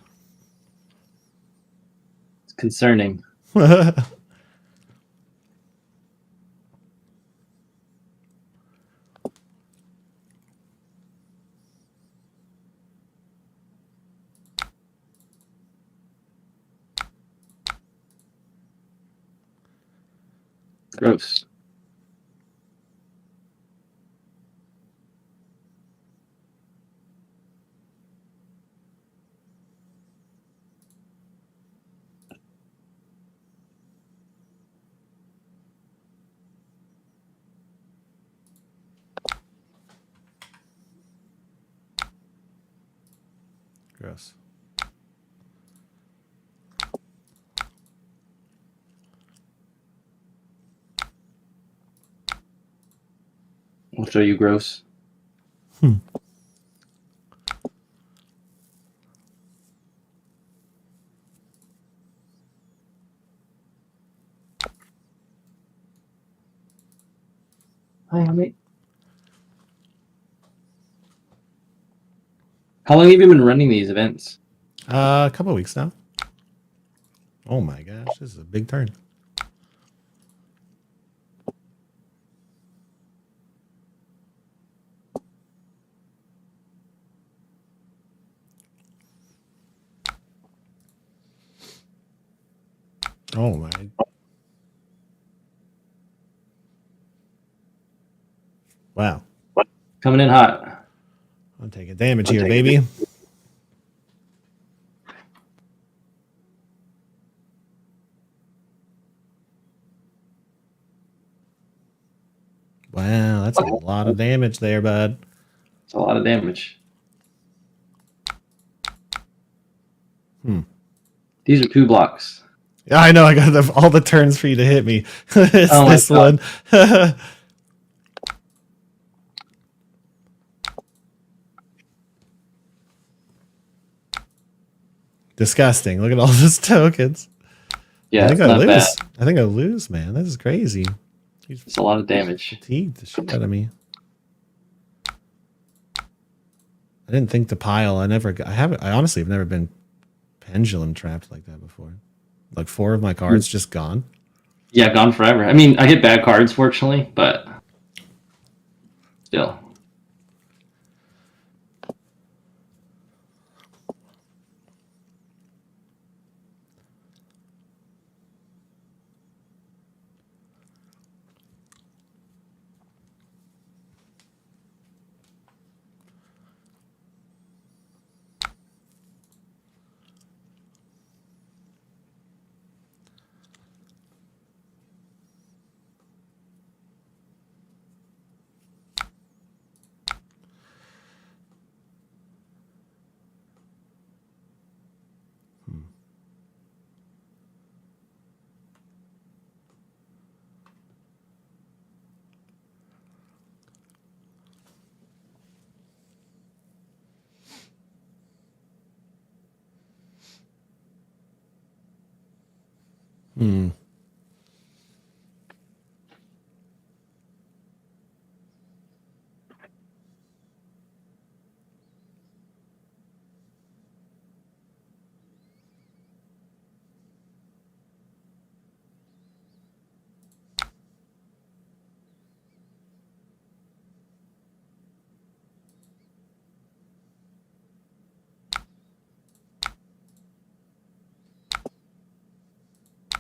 It's concerning. Gross. Gross. I'll show you gross. Hi, mate. How long have you been running these events? A couple of weeks now. Oh my gosh, this is a big turn. Oh my. Wow. Coming in hot. I'm taking damage here, baby. Wow, that's a lot of damage there, bud. It's a lot of damage. These are 2 blocks. Yeah, I know. I got all the turns for you to hit me. It's Oh my this God. one. Disgusting. Look at all those tokens. Yeah, I it's think I not bad. lose. I think I lose, man. This is crazy. It's a lot of damage. Fatigued the shit out of me. I didn't think to pile. I honestly have never been pendulum trapped like that before. Like 4 of my cards just gone. Yeah, gone forever. I mean, I get bad cards, fortunately, but still. Hmm.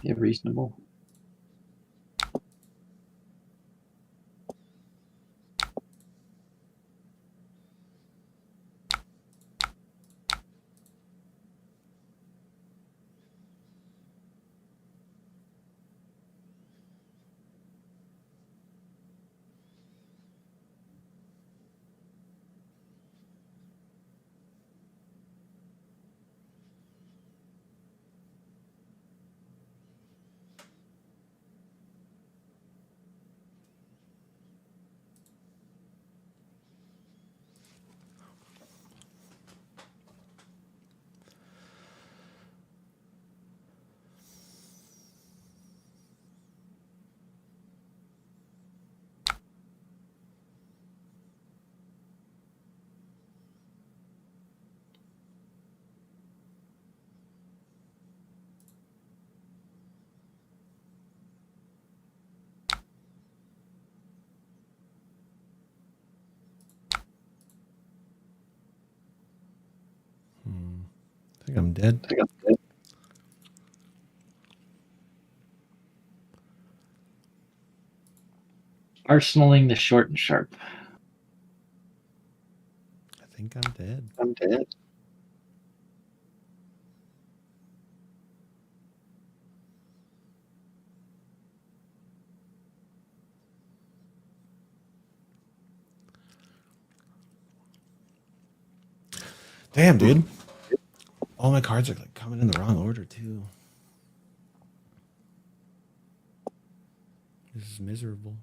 Yeah, reasonable. I think I'm dead. Arsenaling the short and sharp. I think I'm dead. I'm dead. Damn, dude. All my cards are like coming in the wrong order too. This is miserable.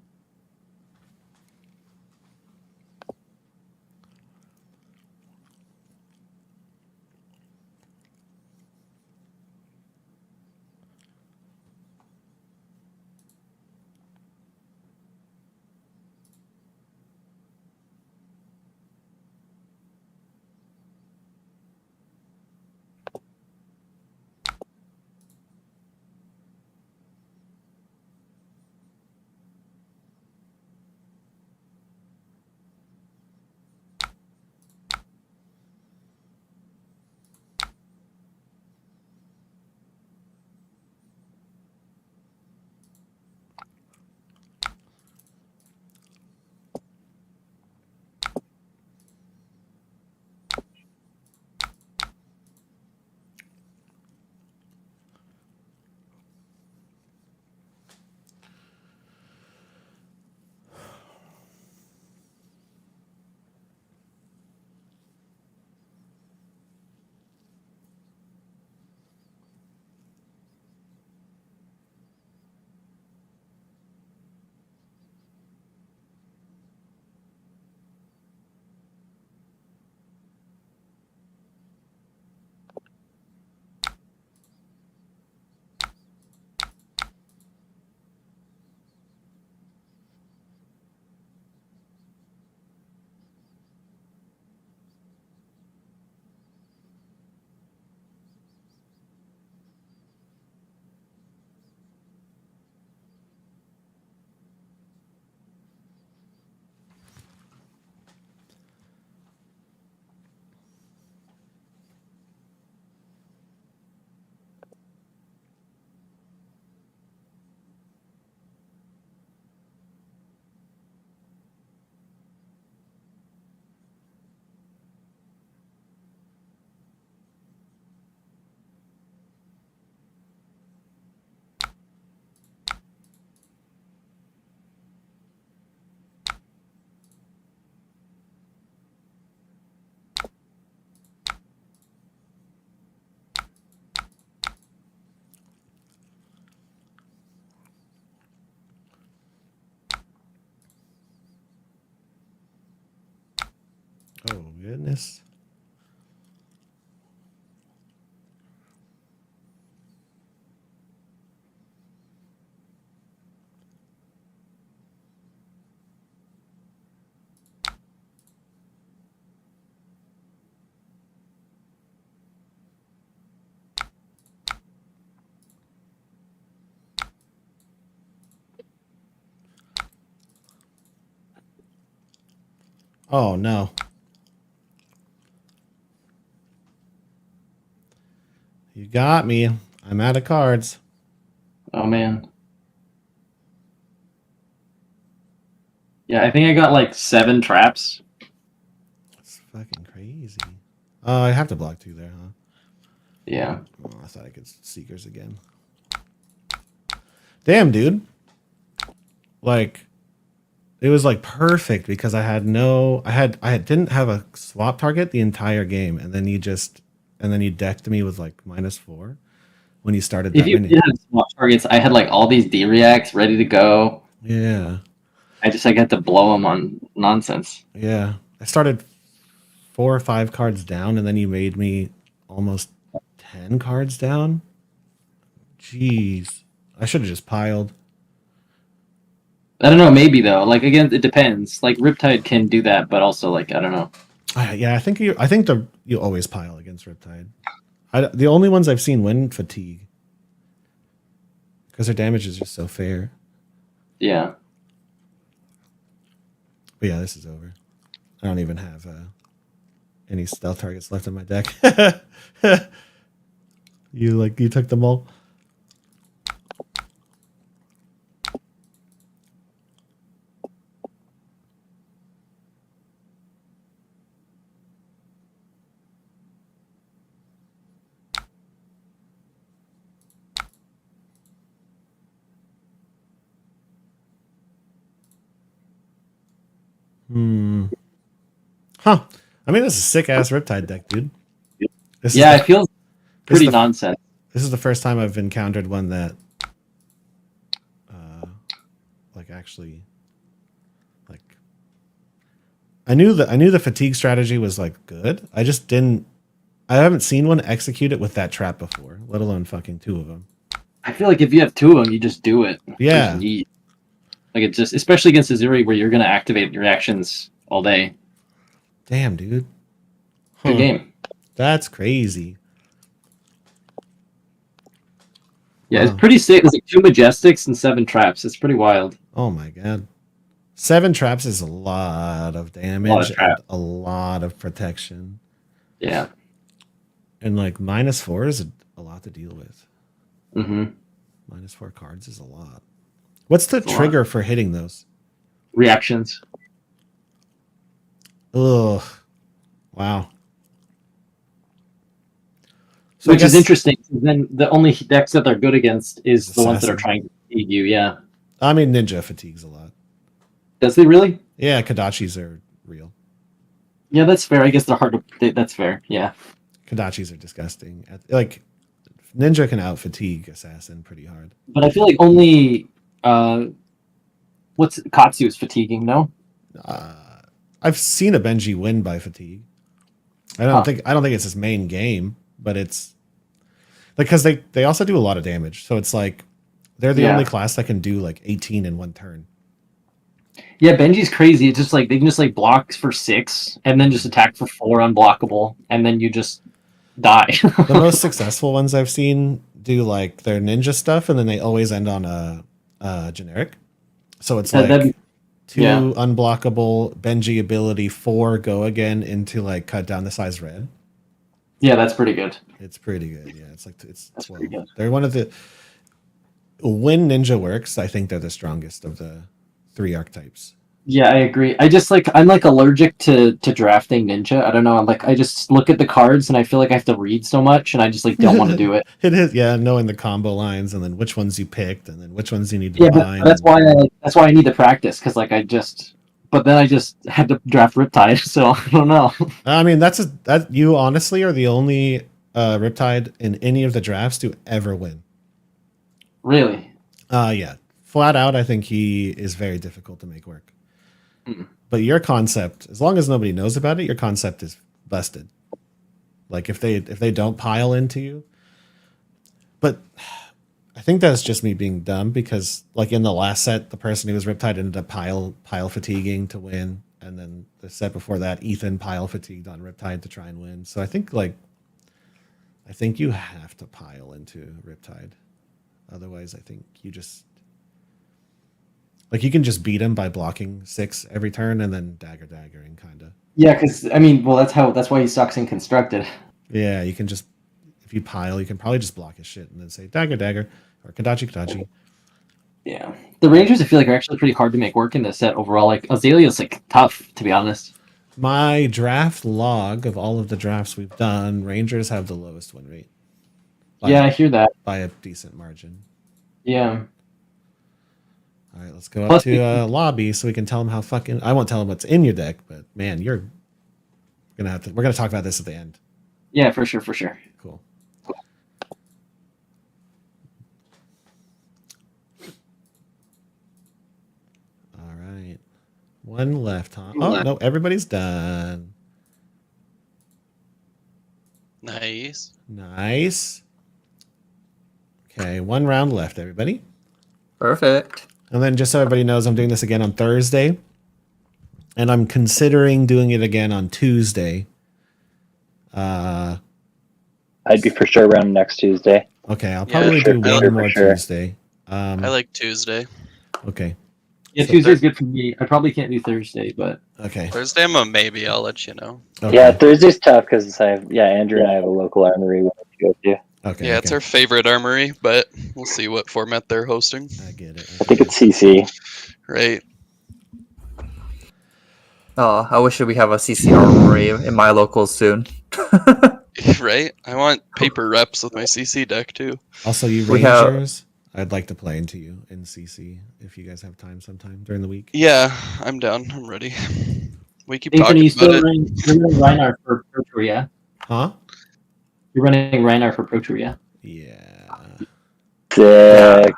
Oh goodness. Oh no. You got me. I'm out of cards. Oh man. Yeah, I think I got like 7 traps. That's fucking crazy. Oh, I have to block 2 there, huh? Yeah. Oh, I thought I could Seekers again. Damn, dude. Like, it was like perfect because I didn't have a swap target the entire game, and then you decked me with like -4 when you started If that you many. did have small targets, I had like all these D reacts ready to go. Yeah, I just like had to blow them on nonsense. yeah. I started 4 or 5 cards down, and then you made me almost 10 cards down. Jeez, I should have just piled. I don't know, maybe though. Like again, it depends. Like Riptide can do that, but also like I don't know. Yeah, I think you always pile against Riptide. The only ones I've seen win Fatigue because their damage is just so fair. Yeah. But yeah, this is over. I don't even have any stealth targets left in my deck. You took them all. Huh. I mean, this is a sick ass Riptide deck, dude. Yeah, it feels pretty the- nonsense. This is the first time I've encountered one that, actually, like, I knew the fatigue strategy was like good. I haven't seen one execute it with that trap before, let alone fucking 2 of them. I feel like if you have 2 of them, you just do it. Yeah. Just yeet. Like it just, especially against Azuri, where you're gonna activate your actions all day. Damn, dude. Good game. That's crazy. Yeah, Wow. it's pretty sick. It's like 2 Majestics and 7 traps. It's pretty wild. Oh my god. 7 traps is a lot of damage and traps. a lot of protection. Yeah. And like -4 is a lot to deal with. Mm-hmm. -4 cards is a lot. What's the It's a lot. trigger for hitting those? Reactions. Ugh. Wow. So I Which is guess- interesting. Then the only decks that they're good against is the ones that are Assassin. trying to feed you. Yeah. I mean, Ninja fatigues a lot. Does they really? Yeah, Kodachis are real. Yeah, that's fair. I guess they're hard to. That's fair. Yeah. Kodachis are disgusting. Like, Ninja can out fatigue Assassin pretty hard. But I feel like only what's Katsu is fatiguing, no? I've seen a Benji win by fatigue. I don't think it's his main game, but it's like because they also do a lot of damage. So it's like they're the Yeah. only class that can do like 18 in one turn. Yeah, Benji's crazy. It's just like they can just like block for 6 and then just attack for 4 unblockable, and then you just die. The most successful ones I've seen do like their ninja stuff, and then they always end on a generic. So it's Yeah, like that'd- 2 yeah. unblockable Benji ability, 4 go again into like cut down the size red. Yeah, that's pretty good. It's pretty good. Yeah, it's like it's That's 12. pretty good. They're one of the when Ninja works. I think they're the strongest of the 3 archetypes. Yeah, I agree. I'm like allergic to drafting Ninja. I don't know. I just look at the cards and I feel like I have to read so much, and I just like don't want to do it. It is, yeah, knowing the combo lines and then which ones you picked and then which ones you need to Yeah, bind. but that's why I need to practice, because like but then I just had to draft Riptide, so I don't know. I mean, that you honestly are the only Riptide in any of the drafts to ever win. Really? Yeah, flat out, I think he is very difficult to make work. Mm. But your concept, as long as nobody knows about it, your concept is busted. Like if they don't pile into you. But I think that's just me being dumb because like in the last set, the person who was Riptide ended up pile fatiguing to win. And then the set before that, Ethan pile fatigued on Riptide to try and win. So I think you have to pile into Riptide. Otherwise, I think you just like you can just beat him by blocking 6 every turn and then daggering kind of. Yeah, because I mean, well, that's why he sucks in constructed. Yeah, you can just if you pile, you can probably just block his shit and then say dagger or Kadachi. Yeah, the Rangers I feel like are actually pretty hard to make work in this set overall. Like Azalea's like tough to be honest. My draft log of all of the drafts we've done, Rangers have the lowest win rate. Yeah, I hear that. By a decent margin. Yeah. All right, let's go up Plus to lobby so we can tell them how fucking. I won't tell them what's in your deck, but man, we're gonna talk about this at the end. Yeah, for sure. Cool. All right, one left, huh? Oh no, everybody's done. Nice. Nice. Okay, one round left, everybody. Perfect. And then just so everybody knows, I'm doing this again on Thursday. And I'm considering doing it again on Tuesday. I'd be for sure around next Tuesday. Okay, I'll Yeah, probably sure, do for one sure, more for sure. Tuesday. I like Tuesday. Okay. Yeah, So Tuesday's good for me. I probably can't do Thursday, but Okay. Thursday, I'm a maybe. I'll let you know. Okay. Yeah, Thursday's tough because Andrew and I have a local armory we have to go to. Okay. Yeah, it's our favorite armory, but we'll see what format they're hosting. I get it. I think it's CC. Right. Oh, I wish we have a CC armory in my local soon. Right? I want paper reps with my CC deck too. Also, you We have- Rangers, I'd like to play into you in CC if you guys have time sometime during the week. Yeah, I'm down. I'm ready. We keep Nathan, talking you still about it. running Reinhardt for Pro Tour, yeah? Huh? You're running Reinhardt for Pro Tour, yeah? Yeah. Sick. I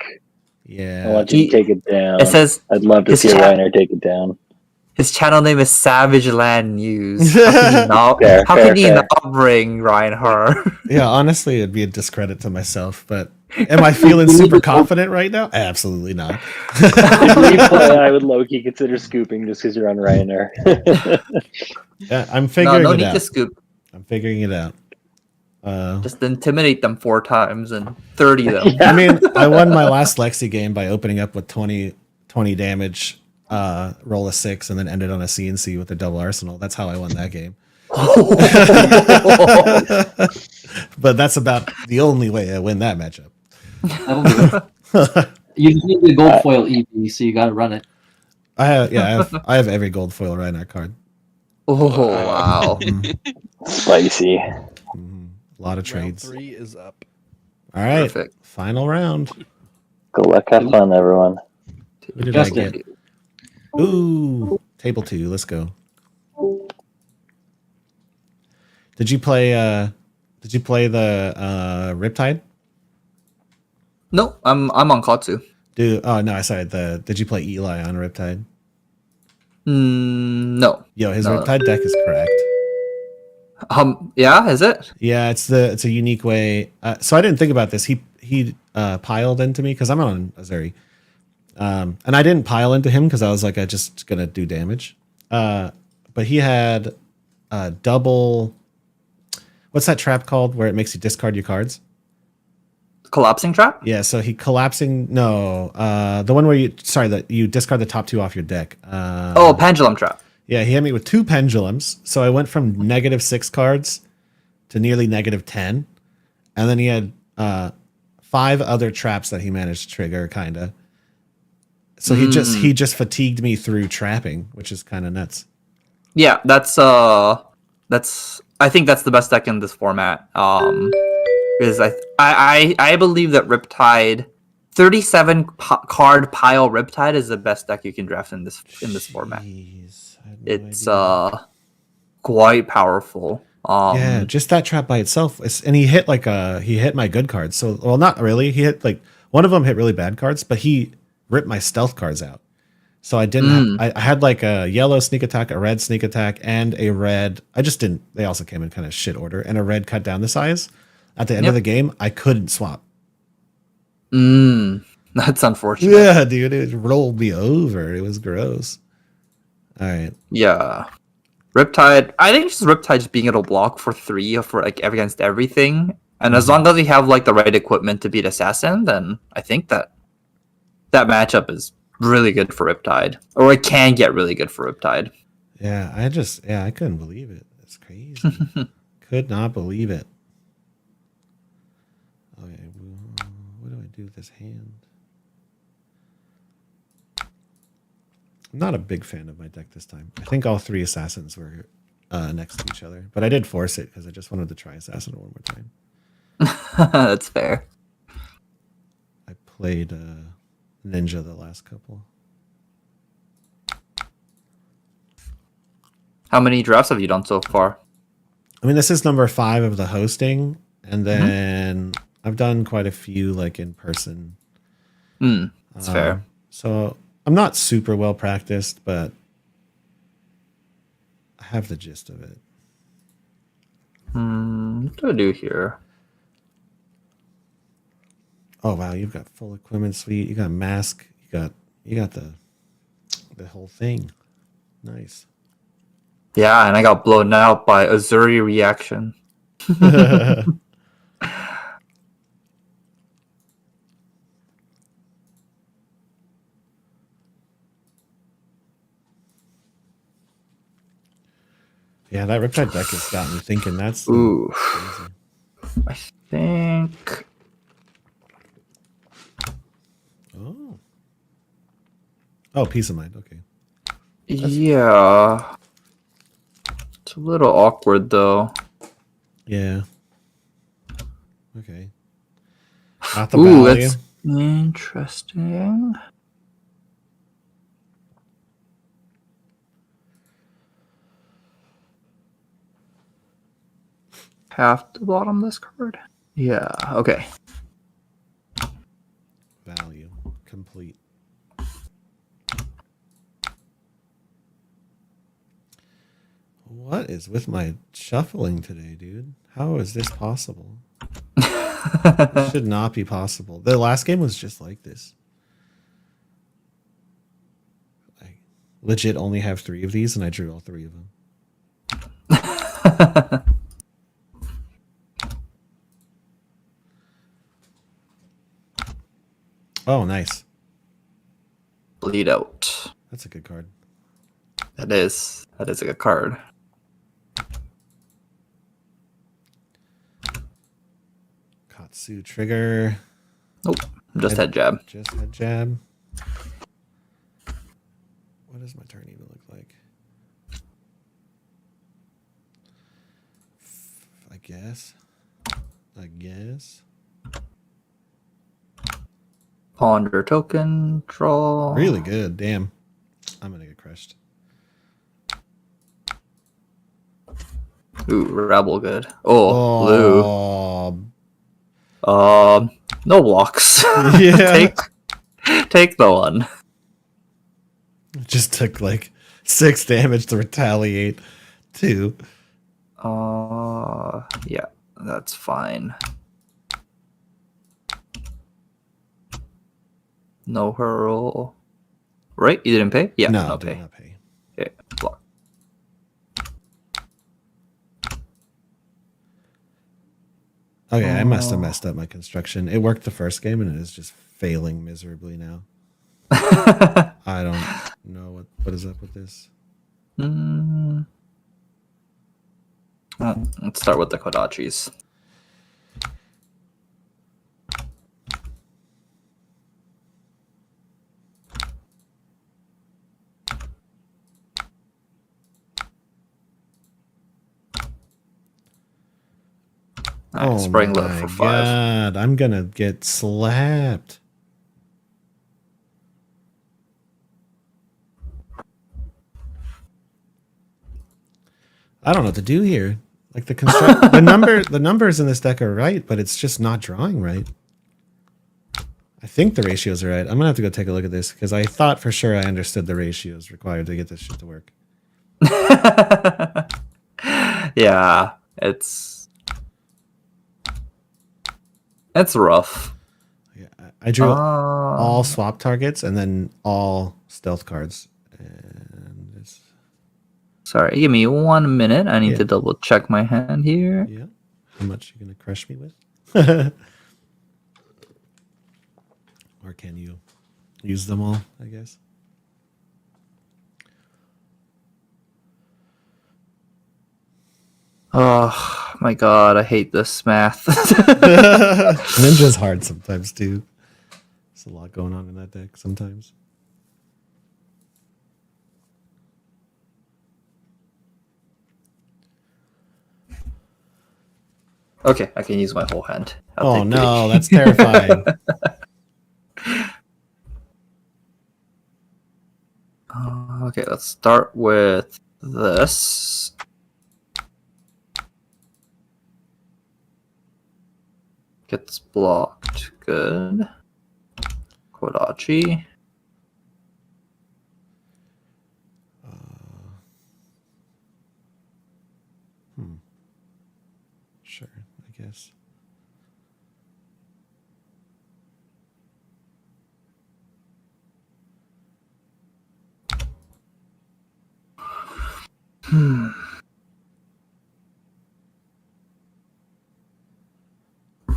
Yeah. want you to take it down. It says I'd love to his see a chat- Reiner take it down. his channel name is Savage Land News. How can you not, Fair, how fair, can you fair. not bring Reinhardt? Yeah, honestly, it'd be a discredit to myself, but am I feeling super confident right now? Absolutely not. I would low-key consider scooping just because you're on Reiner. Yeah, I'm No, figuring no it need out. to scoop. I'm figuring it out. Just intimidate them 4 times and 30 them. Yeah. I mean, I won my last Lexi game by opening up with 20 damage, roll a 6, and then ended on a CNC with a double arsenal. That's how I won that game. But that's about the only way I win that matchup. That'll do it. You just need the gold foil EV, so you gotta run it. I have every gold foil Reinhardt card. Oh, wow. Spicy. Mhm. A lot of Round trades. 3 is up. All right, Perfect. final round. Good luck, have fun, everyone. Who did Justin. I get? Ooh, table 2. Let's go. Did you play the Riptide? No, I'm on Katsu. Oh no, I sorry. Did you play Eli on Riptide? No. Yo, his No. Riptide deck is correct. Yeah, is it? Yeah, it's a unique way. So I didn't think about this. He piled into me because I'm on Azuri, and I didn't pile into him because I was like, I just gonna do damage. But he had double. What's that trap called where it makes you discard your cards? Collapsing trap? Yeah, so he collapsing. No, the one where that you discard the top 2 off your deck. Oh, pendulum trap. Yeah, he hit me with 2 pendulums. So I went from -6 cards to nearly -10. And then he had 5 other traps that he managed to trigger, kind of. So he just fatigued me through trapping, which is kind of nuts. Yeah, that's I think that's the best deck in this format. Because I believe that Riptide 37 card pile Riptide is the best deck you can draft in this format. Jeez, I had no It's idea. quite powerful. Yeah, just that trap by itself. And he hit he hit my good cards. So, well, not really. He hit one of them hit really bad cards, but he ripped my stealth cards out. So I didn't. I had like a yellow sneak attack, a red sneak attack, and a red. I just didn't. They also came in kind of shit order, and a red cut down the size. At the end of the game, I couldn't swap. That's unfortunate. Yeah, dude, it rolled me over. It was gross. All right. Yeah. Riptide. I think just Riptide just being able to block for 3 or for like against everything. And as long as you have like the right equipment to beat Assassin, then I think that matchup is really good for Riptide. Or it can get really good for Riptide. Yeah, I couldn't believe it. It's crazy. Could not believe it. Okay, what do I do with this hand? I'm not a big fan of my deck this time. I think all 3 assassins were next to each other, but I did force it because I just wanted to try assassin one more time. That's fair. I played ninja the last couple. How many drafts have you done so far? I mean, this is number 5 of the hosting, and then I've done quite a few like in person. That's fair. So I'm not super well practiced, but I have the gist of it. What do I do here? Oh wow, you've got full equipment suite. You got mask. You got the whole thing. Nice. Yeah, and I got blown out by Azuri reaction. Yeah, that Riptide deck has got me thinking. That's Ooh. crazy. I think. Oh, peace of mind. Okay. Yeah. It's a little awkward though. Yeah. Okay. Not the Ooh, value. that's interesting. Have to bottom this card? Yeah, okay. Value complete. What is with my shuffling today, dude? How is this possible? This should not be possible. The last game was just like this. I legit only have 3 of these, and I drew all 3 of them. Oh, nice. Bleed out. That's a good card. That is a good card. Katsu trigger. Nope. Just head jab. Just head jab. What does my turn even look like? I guess. Ponder token. Draw. Really good. Damn. I'm gonna get crushed. Ooh, rebel good. Oh, blue. Oh, No blocks. yeah. Take the one. Just took like 6 damage to retaliate. 2. Yeah, that's fine. No hurl. Right? You didn't pay? Yeah, No, no did pay. not pay. Okay, block. Okay, I must have messed up my construction. It worked the first game, and it is just failing miserably now. I don't know what is up with this. Let's start with the Kodachis. Spraying low for 5. God, I'm gonna get slapped. I don't know what to do here. Like the numbers in this deck are right, but it's just not drawing right. I think the ratios are right. I'm gonna have to go take a look at this because I thought for sure I understood the ratios required to get this shit to work. Yeah, it's rough. Yeah, I drew Um, all swap targets and then all stealth cards. And it's, Sorry, give me 1 minute. I need Yeah. to double check my hand here. yeah. How much you gonna crush me with? Or can you use them all? I guess. Oh my god, I hate this math. Ninja's hard sometimes too. There's a lot going on in that deck sometimes. Okay, I can use my whole hand. I'll Oh take no, three. that's terrifying. Okay, let's start with this. Gets blocked. Good. Kodachi. Sure, I guess.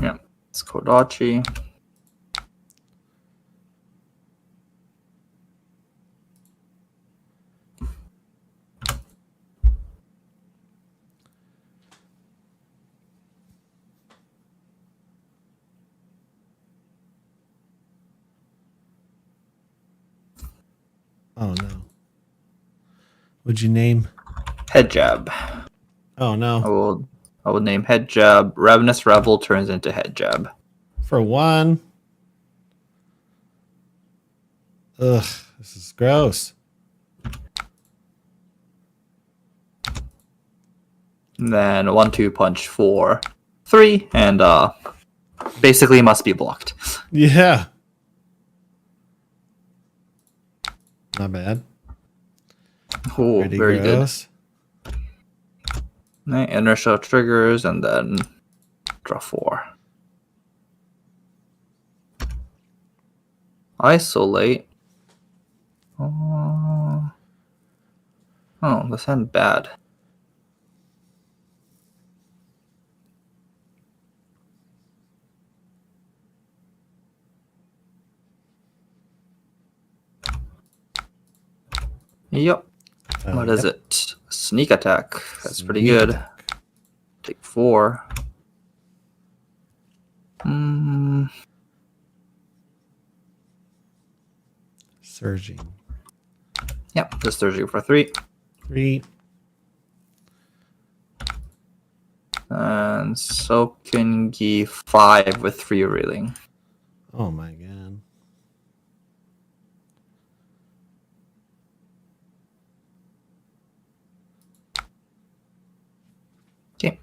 Yeah, it's Kodachi. Oh no. What'd you name? Head jab. Oh no. I will name head jab. Ravenous Revel turns into head jab. For one. Ugh, this is gross. And then 1-2 punch for 3, and basically must be blocked. Yeah. Not bad. Ooh, Pretty very gross. good. Right, inertia triggers, and then draw 4. Isolate. Oh, this hand bad. Yep. What is it? Sneak attack. That's pretty Sneak good. attack. Take 4. Surging. Yep, just surging for 3. 3. And Sokengi 5 with 3 reeling. Oh my god. Okay.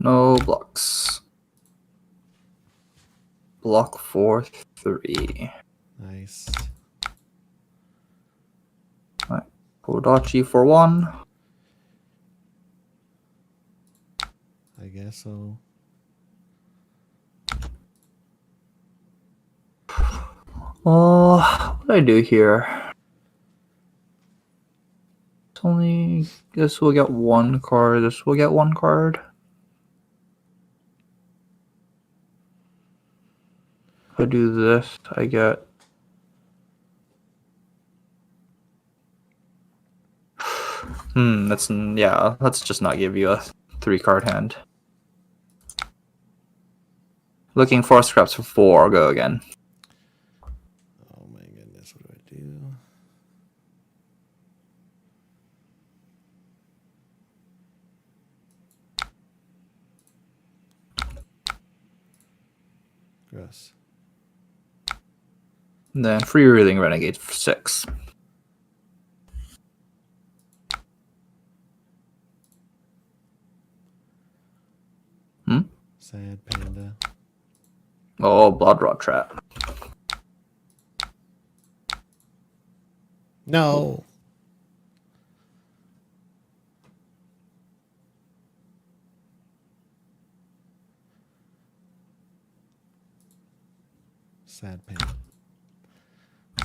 No blocks. Block for 3. Nice. Kodachi for 1. I guess so. Oh, what do I do here? It's only. This will get 1 card. This will get 1 card. If I do this, I get. Let's just not give you a 3-card hand. Looking for scraps for 4. Go again. Oh my goodness, what do I do? Gross. And then Freewheeling Renegade for 6. Sad panda. Oh, Blood Rod Trap. No. Sad panda.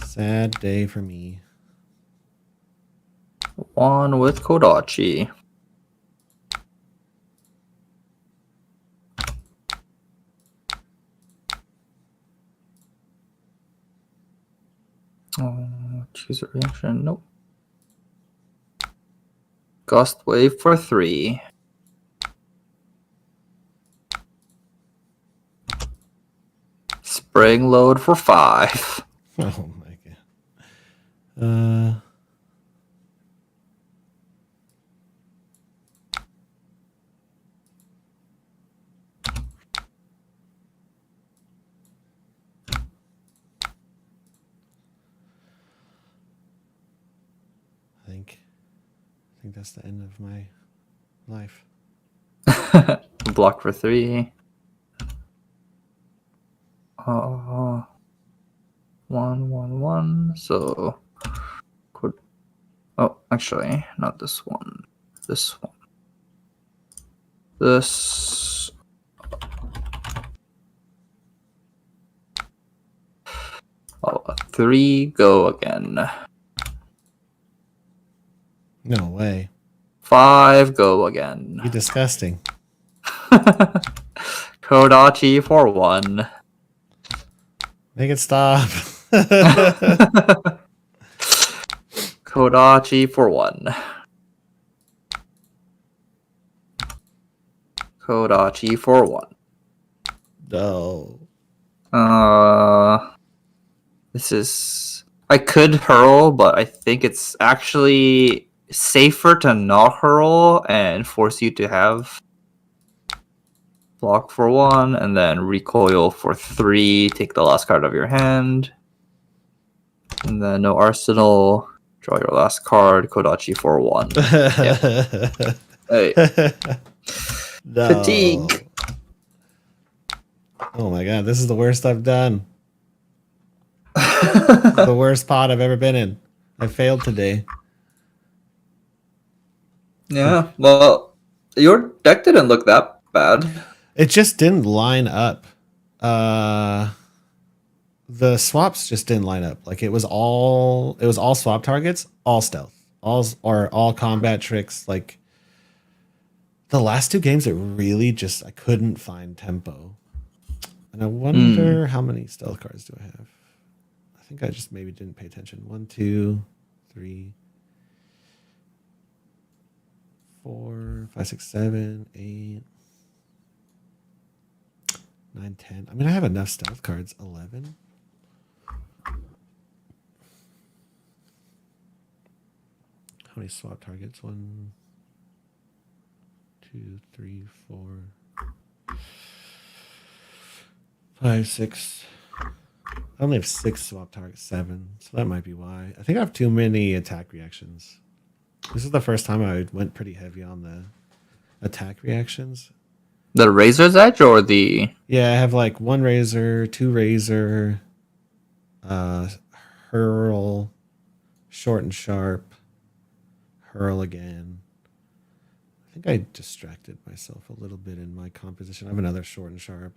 Sad day for me. 1 with Kodachi. Choose a reaction. Nope. Gust Wave for 3. Spring Load for 5. Oh my god. I think that's the end of my life. Block for 3. 1, 1, 1. So could. Oh, actually, not this one. This one. This. Oh, 3. Go again. No way. 5. Go again. You're disgusting. Kodachi for 1. Make it stop. Kodachi for 1. Kodachi for 1. No. This is. I could hurl, but I think it's actually safer to not hurl and force you to have block for 1 and then recoil for 3. Take the last card of your hand. And then no arsenal. Draw your last card. Kodachi for 1. Hey. No. Fatigue. Oh my god, this is the worst I've done. The worst pot I've ever been in. I failed today. Yeah, well, your deck didn't look that bad. It just didn't line up. The swaps just didn't line up. Like it was all swap targets, all stealth, all combat tricks. Like the last 2 games, it really just I couldn't find tempo. And I wonder how many stealth cards do I have? I think I just maybe didn't pay attention. 1, 2, 3, 4, 5, 6, 7, 8, 9, 10. I mean, I have enough stealth cards. 11. How many swap targets? 1, 2, 3, 4, 5, 6. I only have 6 swap targets. 7. So that might be why. I think I have too many attack reactions. This is the first time I went pretty heavy on the attack reactions. The Razor's Edge or the... Yeah, I have like 1 razor, 2 razor, hurl, short and sharp, hurl again. I think I distracted myself a little bit in my composition. I have another short and sharp.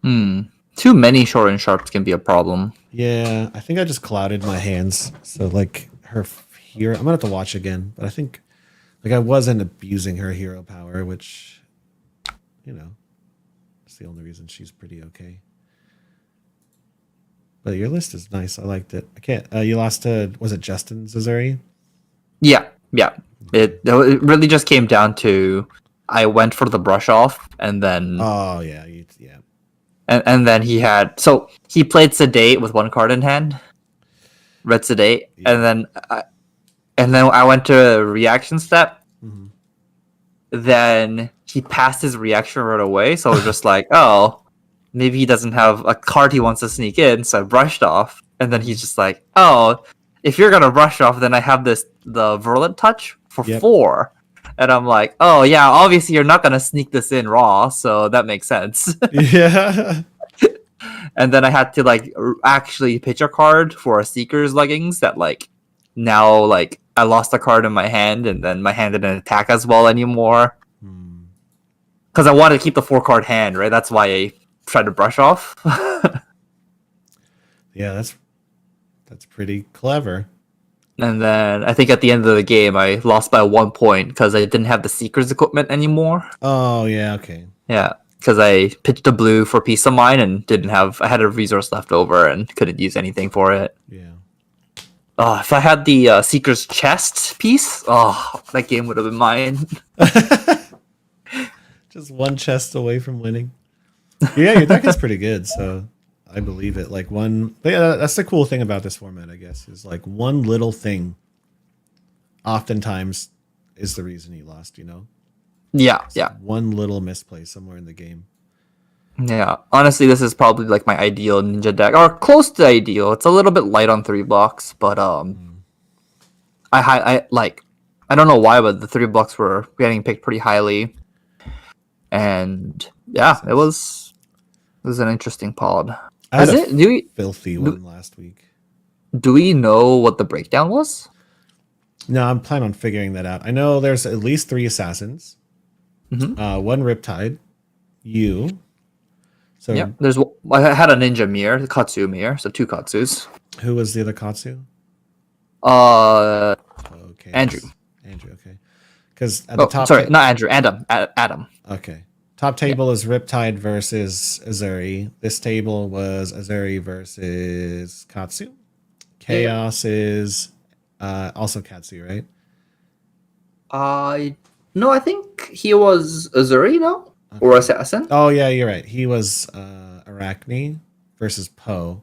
Too many short and sharps can be a problem. Yeah, I think I just clouded my hands. So like her hero, I'm gonna have to watch again. But I think like I wasn't abusing her hero power, which it's the only reason she's pretty okay. But your list is nice. I liked it. I can't. You lost to was it Justin Zazuri? Yeah. It really just came down to I went for the brush off and then Oh yeah. and then he played Sedate with 1 card in hand, Red Sedate, Yeah. and then I went to a reaction step. Mhm. Then he passed his reaction right away, so I was just like, oh, maybe he doesn't have a card he wants to sneak in, so I brushed off. And then he's just like, oh, if you're gonna brush off, then I have the Virulent Touch for Yep. 4. And I'm like, oh yeah, obviously you're not gonna sneak this in raw, so that makes sense. Yeah. And then I had to like actually pitch a card for a Seeker's Leggings that like now like I lost a card in my hand, and then my hand didn't attack as well anymore. Hmm. Because I wanted to keep the 4-card hand, right? That's why I tried to brush off. Yeah, that's pretty clever. And then I think at the end of the game, I lost by 1 point because I didn't have the Seeker's equipment anymore. Oh yeah, okay. Yeah, because I pitched a blue for Peace of Mind and I had a resource left over and couldn't use anything for it. Yeah. Oh, if I had the Seeker's Chest piece, oh, that game would have been mine. Just one chest away from winning. Yeah, your deck is pretty good, so I believe it. Like but yeah, that's the cool thing about this format, I guess, is like one little thing oftentimes is the reason you lost, you know? Yeah, yeah. One little misplay somewhere in the game. Yeah, honestly, this is probably like my ideal ninja deck, or close to ideal. It's a little bit light on 3 blocks, but I don't know why, but the 3 blocks were getting picked pretty highly, and yeah, it was an interesting pod. I had Is a it? filthy one last week. Do we know what the breakdown was? No, I'm planning on figuring that out. I know there's at least 3 assassins, Mhm. 1 Riptide, you. So Yeah, I had a ninja mirror, the Katsu mirror, so 2 Katsus. who was the other Katsu? Okay, Andrew. Andrew, okay. Because at the Oh, top, sorry, not Andrew. Adam. okay. Top table is Riptide versus Azuri. This table was Azuri versus Katsu. Chaos is also Katsu, right? No, I think he was Azuri, no? Or Assassin? Oh yeah, you're right. He was Arachne versus Poe,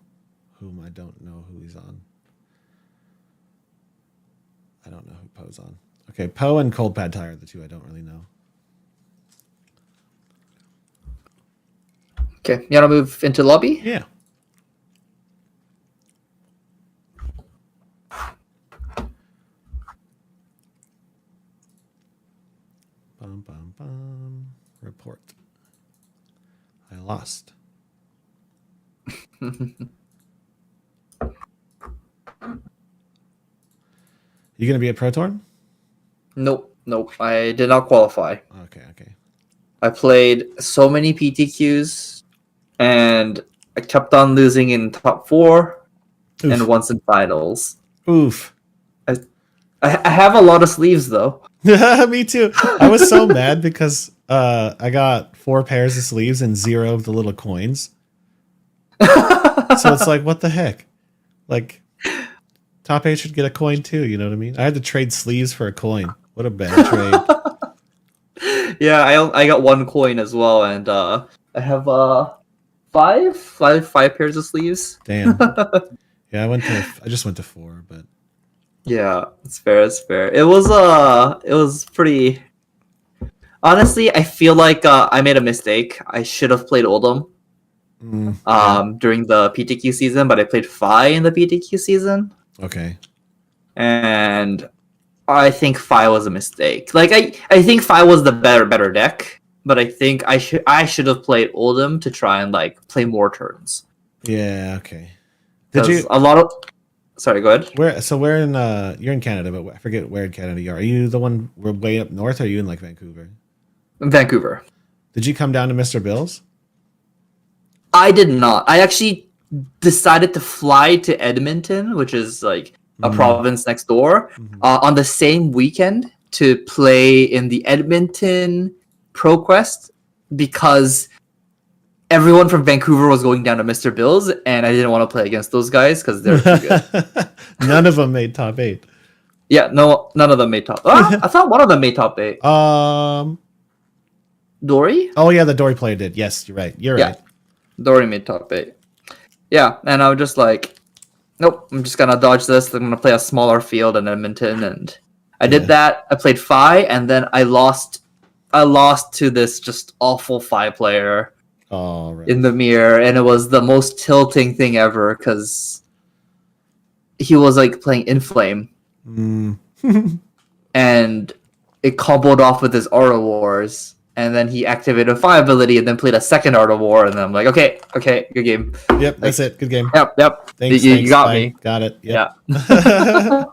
whom I don't know who he's on. I don't know who Poe's on. Okay, Poe and Cold Pad Thai are the 2 I don't really know. Okay, you wanna move into lobby? Yeah. Bum, bum, bum. Report. I lost. You gonna be at Pro Tour? Nope. I did not qualify. Okay. I played so many PTQs, and I kept on losing in top 4 Oof. and once in finals. Oof. I have a lot of sleeves though. Me too. I was so mad because I got 4 pairs of sleeves and 0 of the little coins. So it's like, what the heck? Like, top 8 should get a coin too. You know what I mean? I had to trade sleeves for a coin. What a bad trade. Yeah, I got 1 coin as well, and I have five pairs of sleeves. Damn. Yeah, I just went to 4, but Yeah, it's fair. It was pretty. Honestly, I feel like I made a mistake. I should have played Oldham during the PTQ season, but I played Fi in the PTQ season, okay. and I think Fi was a mistake. Like I think Fi was the better deck, but I think I should have played Oldham to try and like play more turns. Yeah, okay. Did 'Cause you a lot of Sorry, go ahead. where in you're in Canada, but I forget where in Canada you are. Are you the one we're way up north, or are you in like Vancouver? Vancouver. Did you come down to Mr. Bill's? I did not. I actually decided to fly to Edmonton, which is like a province next door, on the same weekend to play in the Edmonton ProQuest because everyone from Vancouver was going down to Mr. Bill's, and I didn't want to play against those guys because they're too good. None of them made top 8. Yeah, no, none of them made top. I thought one of them made top 8. Dory? Oh yeah, the Dory player did. Yes, you're right. You're Yeah. right. Dory made top 8. Yeah, and I was just like, nope, I'm just gonna dodge this. I'm gonna play a smaller field in Edmonton, and I did that. I played Fi, and then I lost to this just awful Fi player Oh, right. in the mirror, and it was the most tilting thing ever because he was like playing Inflame, Mm. and it comboed off with his Art of Wars, and then he activated a Fire ability, and then played a second Art of War, and then I'm like, okay, good game. Yep, that's it. Good game. Yep. Thanks. You thanks, got bye. me. Got it. Yep. Yeah.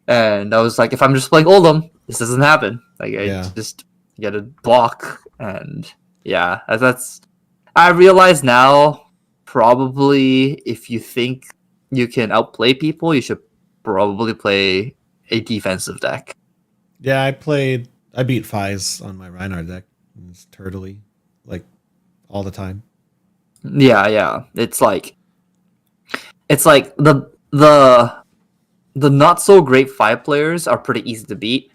And I was like, if I'm just playing Oldham, this doesn't happen. Like I Yeah. just get a block, and yeah, that's. I realize now, probably if you think you can outplay people, you should probably play a defensive deck. Yeah, I beat Fies on my Reinhardt deck. It's turtly, like, all the time. Yeah. It's like the not so great 5 players are pretty easy to beat,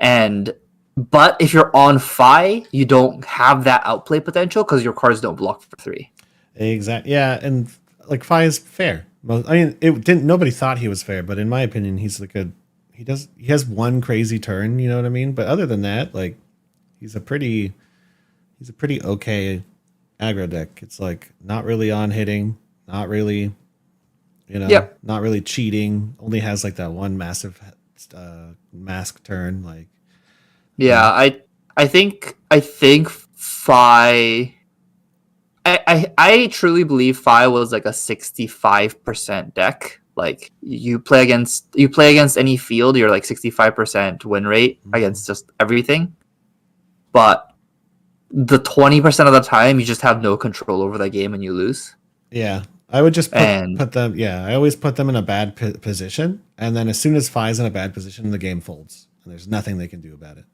but if you're on 5, you don't have that outplay potential because your cards don't block for 3. Exactly. Yeah, and like Fies fair. I mean, it didn't. Nobody thought he was fair, but in my opinion, he's like he has one crazy turn. You know what I mean? But other than that, like, he's a pretty okay aggro deck. It's like not really on hitting, not really, Yep. not really cheating. Only has like that one massive mask turn. Like, Yeah, I think Fi. I truly believe Fi was like a 65% deck. Like you play against any field, you're like 65% win rate against just everything. But the 20% of the time, you just have no control over the game and you lose. yeah, I would just And- put them. Yeah, I always put them in a bad position, and then as soon as Fi's in a bad position, the game folds, and there's nothing they can do about it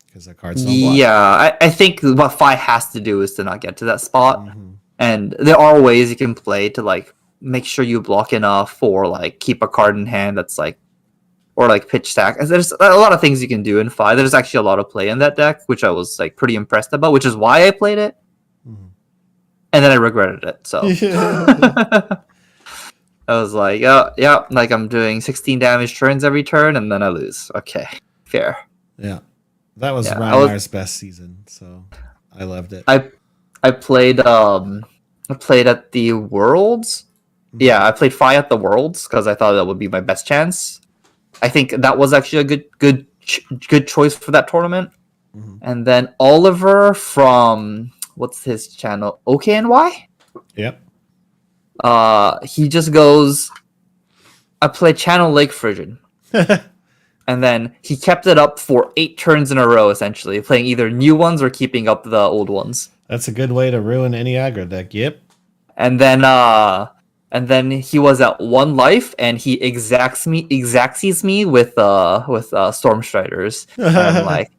because the cards don't block. Yeah, I think what Fi has to do is to not get to that spot. Mhm. And there are ways you can play to like make sure you block enough, or like keep a card in hand that's like, or like pitch stack. And there's a lot of things you can do in Fi. There's actually a lot of play in that deck, which I was like pretty impressed about, which is why I played it. Mhm. And then I regretted it. So I was like, oh yeah, like I'm doing 16 damage turns every turn, and then I lose. Okay, fair. Yeah, that was Yeah, Reinhardt's best season, so I loved it. I played at the Worlds. Yeah, I played Fi at the Worlds because I thought that would be my best chance. I think that was actually a good choice for that tournament. Mhm. And then Oliver from what's his channel? OKNY? Yep. He just goes, I play Channel Lake Frigid. And then he kept it up for 8 turns in a row, essentially, playing either new ones or keeping up the old ones. That's a good way to ruin any aggro deck. Yep. And then he was at 1 life, and he exacts me with Storm Striders. And I'm like,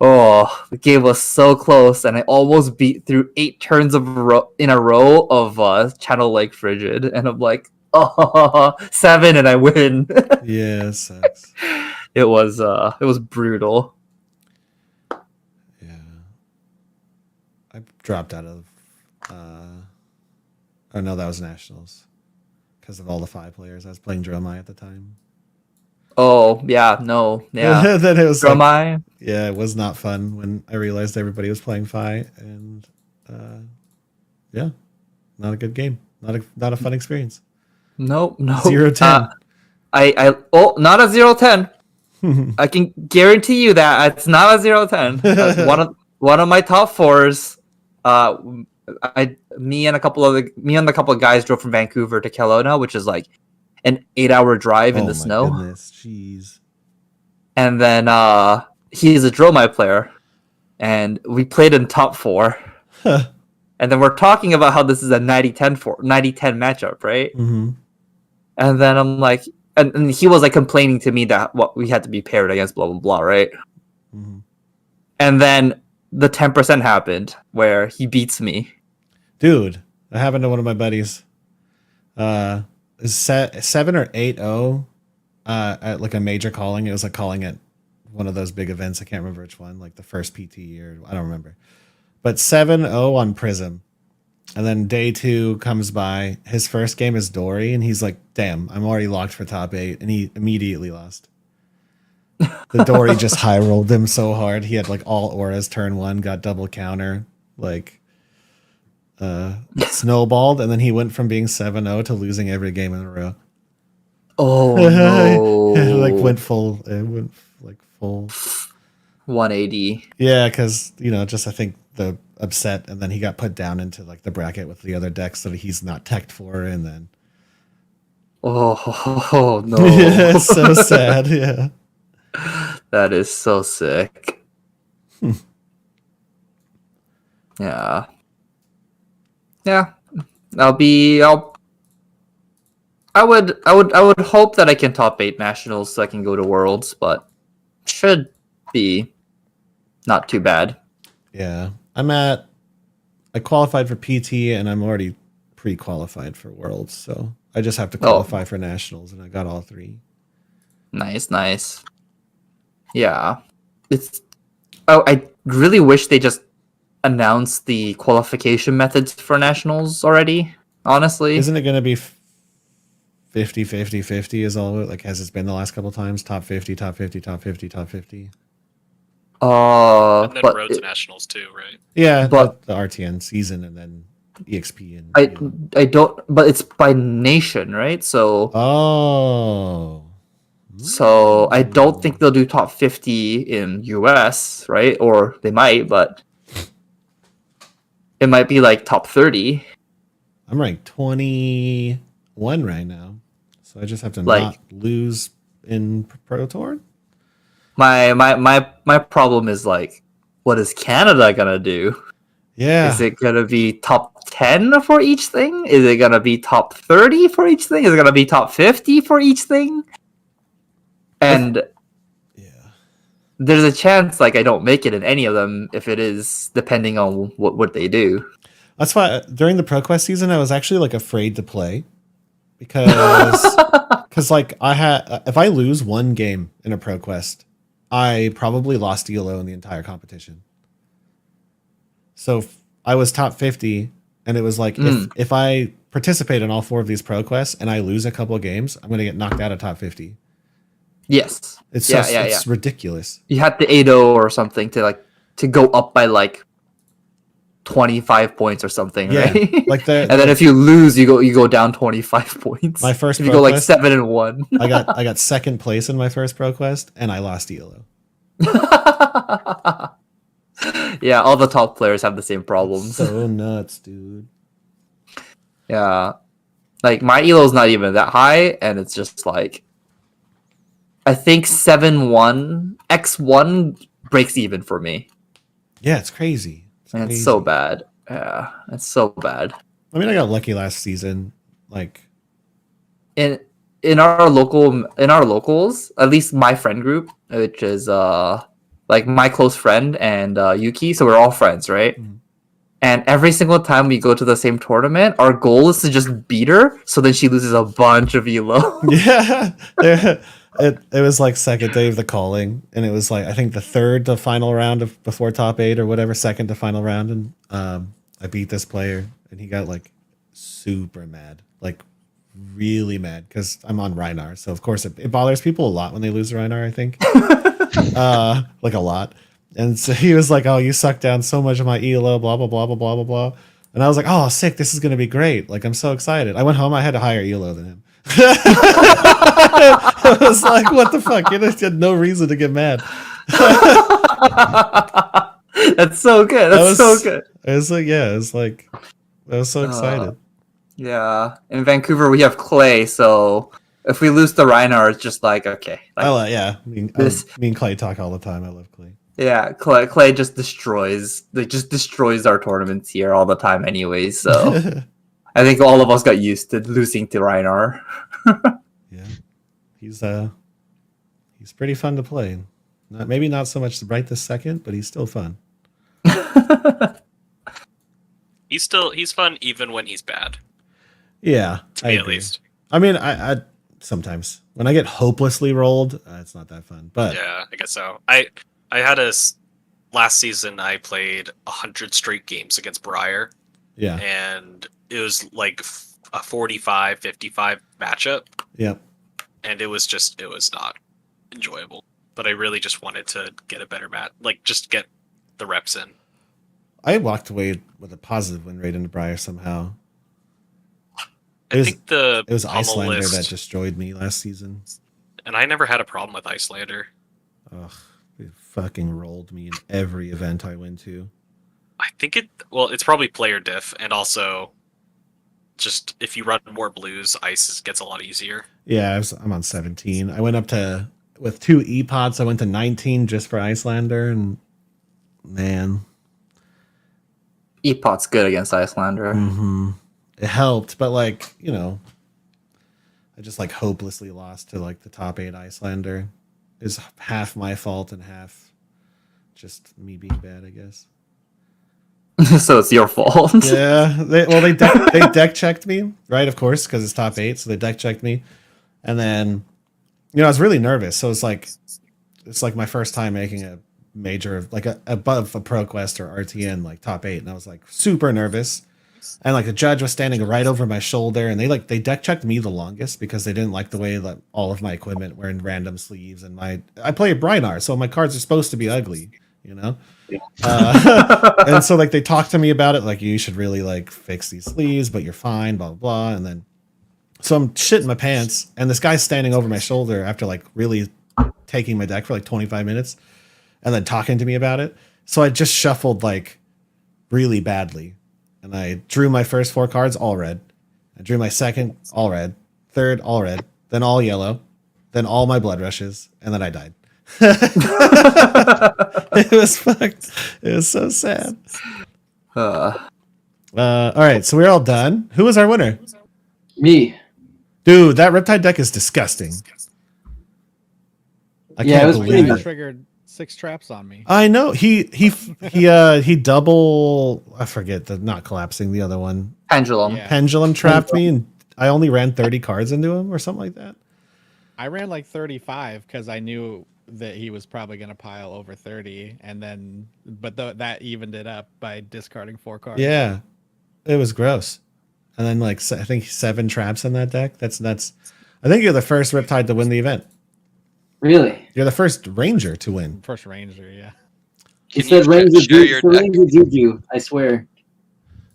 oh, the game was so close, and I almost beat through 8 turns in a row of Channel Lake Frigid, and I'm like, oh, 7, and I win. Yeah, sucks. It was brutal. Yeah. I dropped out of oh no, that was Nationals. Because of all the 5 players. I was playing Dromai at the time. Oh yeah, no, yeah. Then it was like, Dromai. yeah, it was not fun when I realized everybody was playing Fi, and yeah, not a good game. Not a fun experience. No. 0-10. Not a 0-10. I can guarantee you that it's not a 0-10. One of my top 4s. Me and a couple of guys drove from Vancouver to Kelowna, which is like an 8-hour drive in the snow. Goodness, jeez. And then he's a Dromai player, and we played in top 4. And then we're talking about how this is a 90-10 matchup, right? Mm-hmm. And then I'm like, and he was like complaining to me that what we had to be paired against, blah blah blah, right? Mm-hmm. And then the 10% happened where he beats me. Dude, that happened to one of my buddies. 7 or 8-0 at like a major calling. It was like calling at one of those big events. I can't remember which one, like the first PT year. I don't remember. But 7-0 on Prism. And then day 2 comes by. His first game is Dory, and he's like, damn, I'm already locked for top 8. And he immediately lost. The Dory just high rolled him so hard. He had like all auras turn 1, got double counter. like snowballed, and then he went from being 7-0 to losing every game in a row. Oh no! Like went full. It went like full. 180. Yeah, because just I think the upset, and then he got put down into like the bracket with the other decks that he's not teched for, and then Oh no! yeah, it's so sad. Yeah, That is so sick. Yeah. Yeah. I would hope that I can top 8 nationals so I can go to worlds, but should be not too bad. yeah. I qualified for PT, and I'm already pre-qualified for worlds, so I just have to qualify for nationals, and I got all 3. Nice. Yeah. I really wish they just announced the qualification methods for nationals already, honestly. Isn't it going to be 50-50-50 is all like as it's been the last couple times? Top 50, top 50, top 50, top 50. And then But Road to Nationals too, right? Yeah, But- the RTN season and then EXP and I don't, but it's by nation, right? So I don't think they'll do top 50 in US, right? Or they might, but it might be like top 30. I'm ranked 21 right now, so I just have to Like- not lose in Pro Tour. My problem is like, what is Canada gonna do? Yeah, Is it gonna be top 10 for each thing? Is it gonna be top 30 for each thing? Is it gonna be top 50 for each thing? And yeah. there's a chance like I don't make it in any of them if it is depending on what they do. That's why during the ProQuest season, I was actually like afraid to play because like if I lose one game in a ProQuest, I probably lost ELO in the entire competition. So I was top 50, and it was like if I participate in all 4 of these ProQuests and I lose a couple of games, I'm gonna get knocked out of top 50. Yes. It's Yeah. ridiculous. You had the 8-0 or something to go up by like 25 points or something, Yeah, right? like and then if you lose, you go down 25 points. My first if you go like ProQuest- 7-1. I got second place in my first ProQuest, and I lost ELO. Yeah, all the top players have the same problems. So nuts, dude. Yeah. Like my elo's not even that high, and it's just like I think 7-1 X1 breaks even for me. Yeah, it's crazy. And it's so bad. Yeah, it's so bad. I mean, I got lucky last season. Like, In our locals, at least my friend group, which is like my close friend and Yuki, so we're all friends, right? Mhm. And every single time we go to the same tournament, our goal is to just beat her, so then she loses a bunch of elo. yeah, it was like second day of the calling, and it was like I think the third to final round of before top 8 or whatever, second to final round, and I beat this player, and he got like super mad, like really mad, because I'm on Rhinar, so of course it bothers people a lot when they lose Rhinar, I think. Like a lot. And so he was like, "Oh, you sucked down so much of my ELO, blah blah blah blah blah blah blah." And I was like, "Oh, sick! This is gonna be great! Like, I'm so excited." I went home. I had a higher ELO than him. I was like, "What the fuck?" You had no reason to get mad. That's so good. That's so good. It was like, yeah, it was like, I was so excited. Yeah. In Vancouver, we have Clay, so if we lose to Rhinar, it's just like, okay. Like, Yeah, me and Clay talk all the time. I love Clay. yeah, Clay just destroys our tournaments here all the time anyways, so I think all of us got used to losing to Rhinar. Yeah, he's pretty fun to play. Maybe not so much right this second, but he's still fun. He's fun even when he's bad. Yeah, To me, at least. I mean, I sometimes when I get hopelessly rolled, it's not that fun. But Yeah, I guess so. I had last season I played 100 straight games against Briar, yeah, and it was like a 45-55 matchup, yeah. and it was not enjoyable. But I really just wanted to get a better just get the reps in. I walked away with a positive win rate into Briar somehow. I think the It was Pummel Icelander list, that destroyed me last season. and I never had a problem with Icelander. Ugh, it fucking rolled me in every event I went to. I think it's probably player diff, and also just if you run more blues, ice gets a lot easier. Yeah, I'm on 17. I went up to with 2 E-pods. I went to 19 just for Icelander, and man, Epot's good against Icelander. it helped, but like I just like hopelessly lost to like the top 8 Icelander. Is half my fault and half just me being bad, I guess. So it's your fault. Yeah, they deck checked me, right? Of course, because it's top 8, so they deck checked me, and then I was really nervous. So it's like my first time making a major, like above a ProQuest or RTN, like top 8, and I was like super nervous. And like the judge was standing right over my shoulder, and they deck checked me the longest because they didn't like the way that all of my equipment were in random sleeves, and I play a Brinar, so my cards are supposed to be ugly, and so like they talked to me about it, like you should really like fix these sleeves, but you're fine, blah blah blah. And then so I'm shitting my pants, and this guy's standing over my shoulder after like really taking my deck for like 25 minutes, and then talking to me about it. So I just shuffled like really badly. And I drew my first 4 cards, all red. I drew my second, all red. Third, all red. Then all yellow. Then all my blood rushes. And then I died. It was fucked. It was so sad. All right, so we're all done. Who was our winner? Me. Dude, that Riptide deck is disgusting. I Yeah, it can't was believe pretty it. Triggered 6 traps on me. I know. He double, I forget, the not collapsing, the other one. Pendulum. Yeah. Pendulum trapped me, and I only ran 30 cards into him or something like that. I ran like 35 because I knew that he was probably going to pile over 30, and then that evened it up by discarding 4 cards. Yeah, it was gross. And then like I think 7 traps in that deck. That's nuts. I think you're the first Riptide to win the event. Really? You're the first Ranger to win. First Ranger, yeah. He Can you said Ranger share your deck? Ranger Juju. I swear.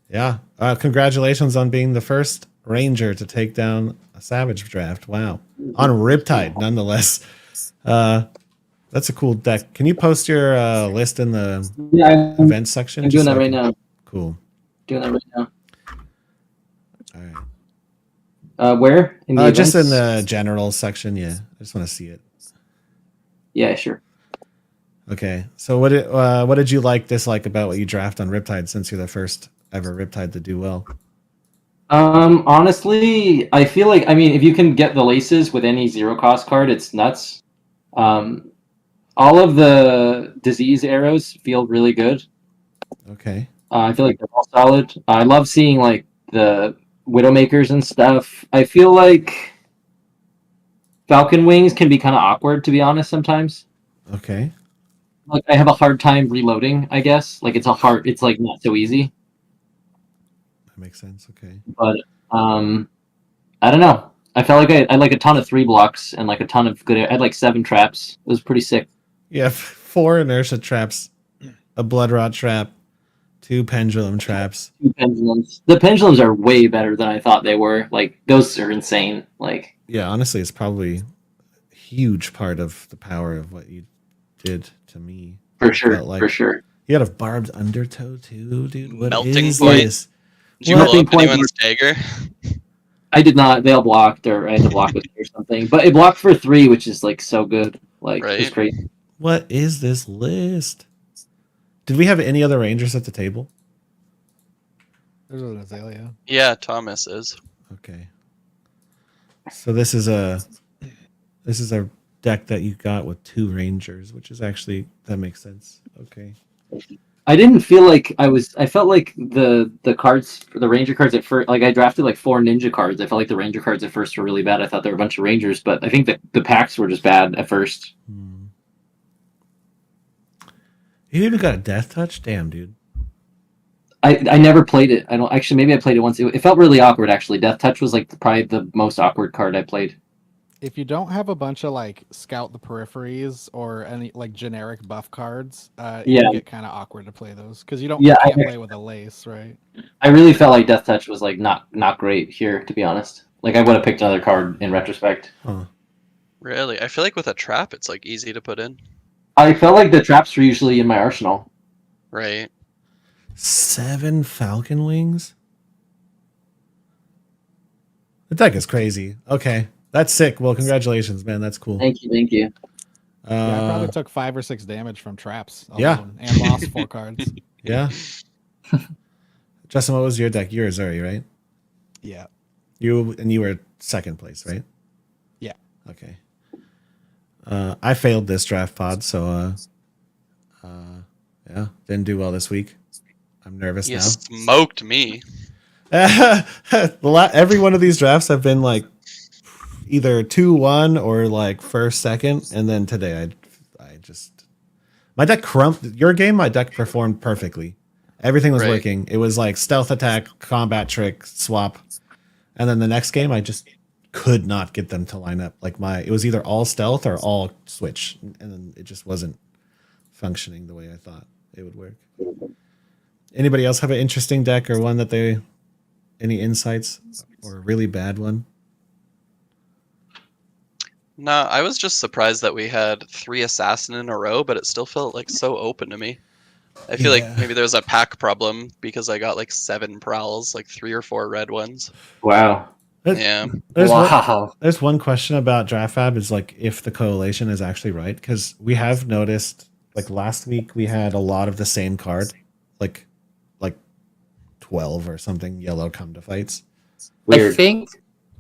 Yeah. Congratulations on being the first Ranger to take down a Savage draft. Wow. On Riptide, nonetheless. That's a cool deck. Can you post your list in the Yeah, events section? I'm Just doing so that I right can- now. Cool. Doing that right now. All right. Where? In the Just in events? the general section. Yeah. I just want to see it. Yeah, sure. Okay. So what did you dislike about what you draft on Riptide, since you're the first ever Riptide to do well? Honestly, I feel like, I mean, if you can get the laces with any 0 cost card, it's nuts. All of the disease arrows feel really good. Okay. I feel like they're all solid. I love seeing like the Widowmakers and stuff. I feel like Falcon Wings can be kind of awkward, to be honest, sometimes. Okay. Like I have a hard time reloading, I guess. Like it's like not so easy. That makes sense. Okay. But I don't know. I felt like I had like a ton of 3 blocks and like a ton of good. I had like 7 traps. It was pretty sick. Yeah, 4 inertia traps, a blood rot trap, 2 pendulum traps. 2 pendulums. The pendulums are way better than I thought they were. Like those are insane. Like Yeah, honestly, it's probably a huge part of the power of what you did to me. for sure, Felt like- for sure. You had a barbed undertow too, dude. What Melting is point. this? Did you Well, blow I up think anyone's dagger? I did not. They all blocked, or I had to block with it or something. But it blocked for 3, which is like so good. Like it's Right. great. What is this list? Did we have any other Rangers at the table? There's an Azalea. Yeah, Thomas is. Okay. So this is a deck that you got with 2 Rangers, which is actually, that makes sense. Okay. I didn't feel like I felt like the cards, the Ranger cards at first, like I drafted like 4 Ninja cards. I felt like the Ranger cards at first were really bad. I thought there were a bunch of Rangers, but I think that the packs were just bad at first. You even got a death touch? Damn, dude. I never played it. I don't actually. Maybe I played it once. It felt really awkward. Actually, Death Touch was like probably the most awkward card I played. if you don't have a bunch of like scout the peripheries or any like generic buff cards, it Yeah. can get kind of awkward to play those because you don't Yeah, you I can't agree. play with a lace, right? I really felt like Death Touch was like not great here, to be honest. Like I would have picked another card in retrospect. Huh. Really, I feel like with a trap, it's like easy to put in. I felt like the traps were usually in my arsenal. Right. 7 Falcon Wings? The deck is crazy. Okay. That's sick. Well, congratulations, man. That's cool. Thank you. Yeah, I probably Uh, took 5 or 6 damage from traps alone Yeah. and lost 4 cards. yeah. Justin, what was your deck? You were Zuri, right? Yeah. You were second place, right? Yeah. Okay. I failed this draft pod, so yeah, didn't do well this week. I'm nervous You now. smoked me. Every one of these drafts have been like either 2-1 or like first, second, and then today I just my deck your game, my deck performed perfectly. Everything was Right. working. It was like stealth attack, combat trick, swap. And then the next game I just could not get them to line up. Like it was either all stealth or all switch. And then it just wasn't functioning the way I thought it would work. Anybody else have an interesting deck or one that any insights or a really bad one? No, I was just surprised that we had 3 assassin in a row, but it still felt like so open to me. I feel Yeah. like maybe there's a pack problem because I got like 7 prowls, like 3 or 4 red ones. Wow. Yeah. There's one question about DraftFab is like if the correlation is actually right, because we have noticed like last week we had a lot of the same card, like 12 or something yellow come to fights. Weird. I think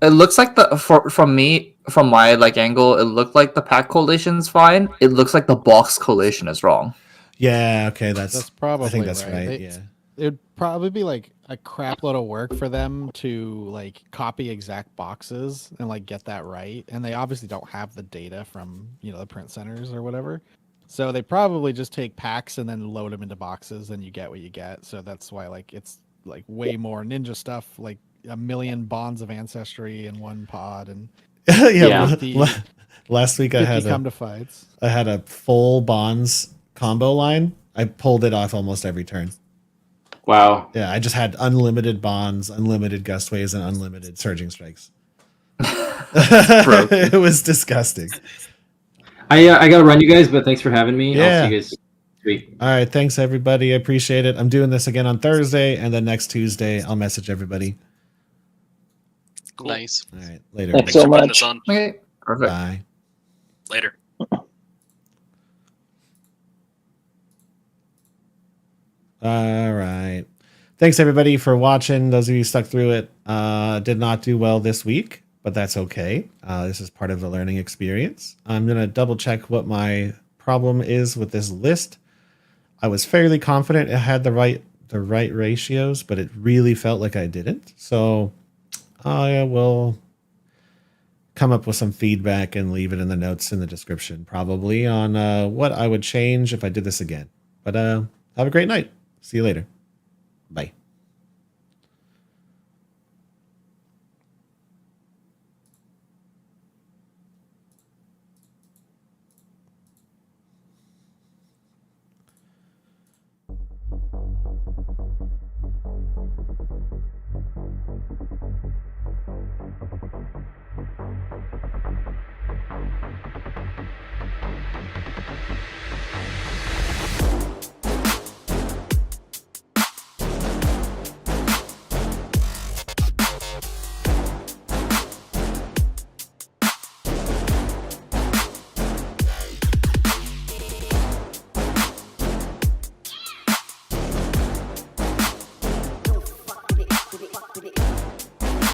it looks like from my like angle, it looked like the pack coalition's fine. It looks like the box coalition is wrong. Yeah, okay, That's probably I think that's right. right. Yeah. It'd probably be like a crap load of work for them to like copy exact boxes and like get that right. And they obviously don't have the data from, the print centers or whatever. So they probably just take packs and then load them into boxes and you get what you get. So that's why like it's like way more ninja stuff, like a million bonds of ancestry in one pod and yeah. Yeah. Last week I 50 had come to fights. I had a full bonds combo line. I pulled it off almost every turn. Wow. Yeah, I just had unlimited bonds, unlimited gust waves, and unlimited surging strikes. broken. It was disgusting. I gotta run, you guys, but thanks for having me. Yeah. I'll see you guys next week. All right, thanks everybody. I appreciate it. I'm doing this again on Thursday, and then next Tuesday I'll message everybody. Cool. Nice. All right, later. Thanks Thanks so for putting much. us on. Okay, perfect. Bye. Later. All right. Thanks everybody for watching. Those of you who stuck through it. Did not do well this week, but that's okay. This is part of the learning experience. I'm gonna double check what my problem is with this list. I was fairly confident it had the right ratios, but it really felt like I didn't. So I will come up with some feedback and leave it in the notes in the description, probably on what I would change if I did this again. But have a great night. See you later. Bye.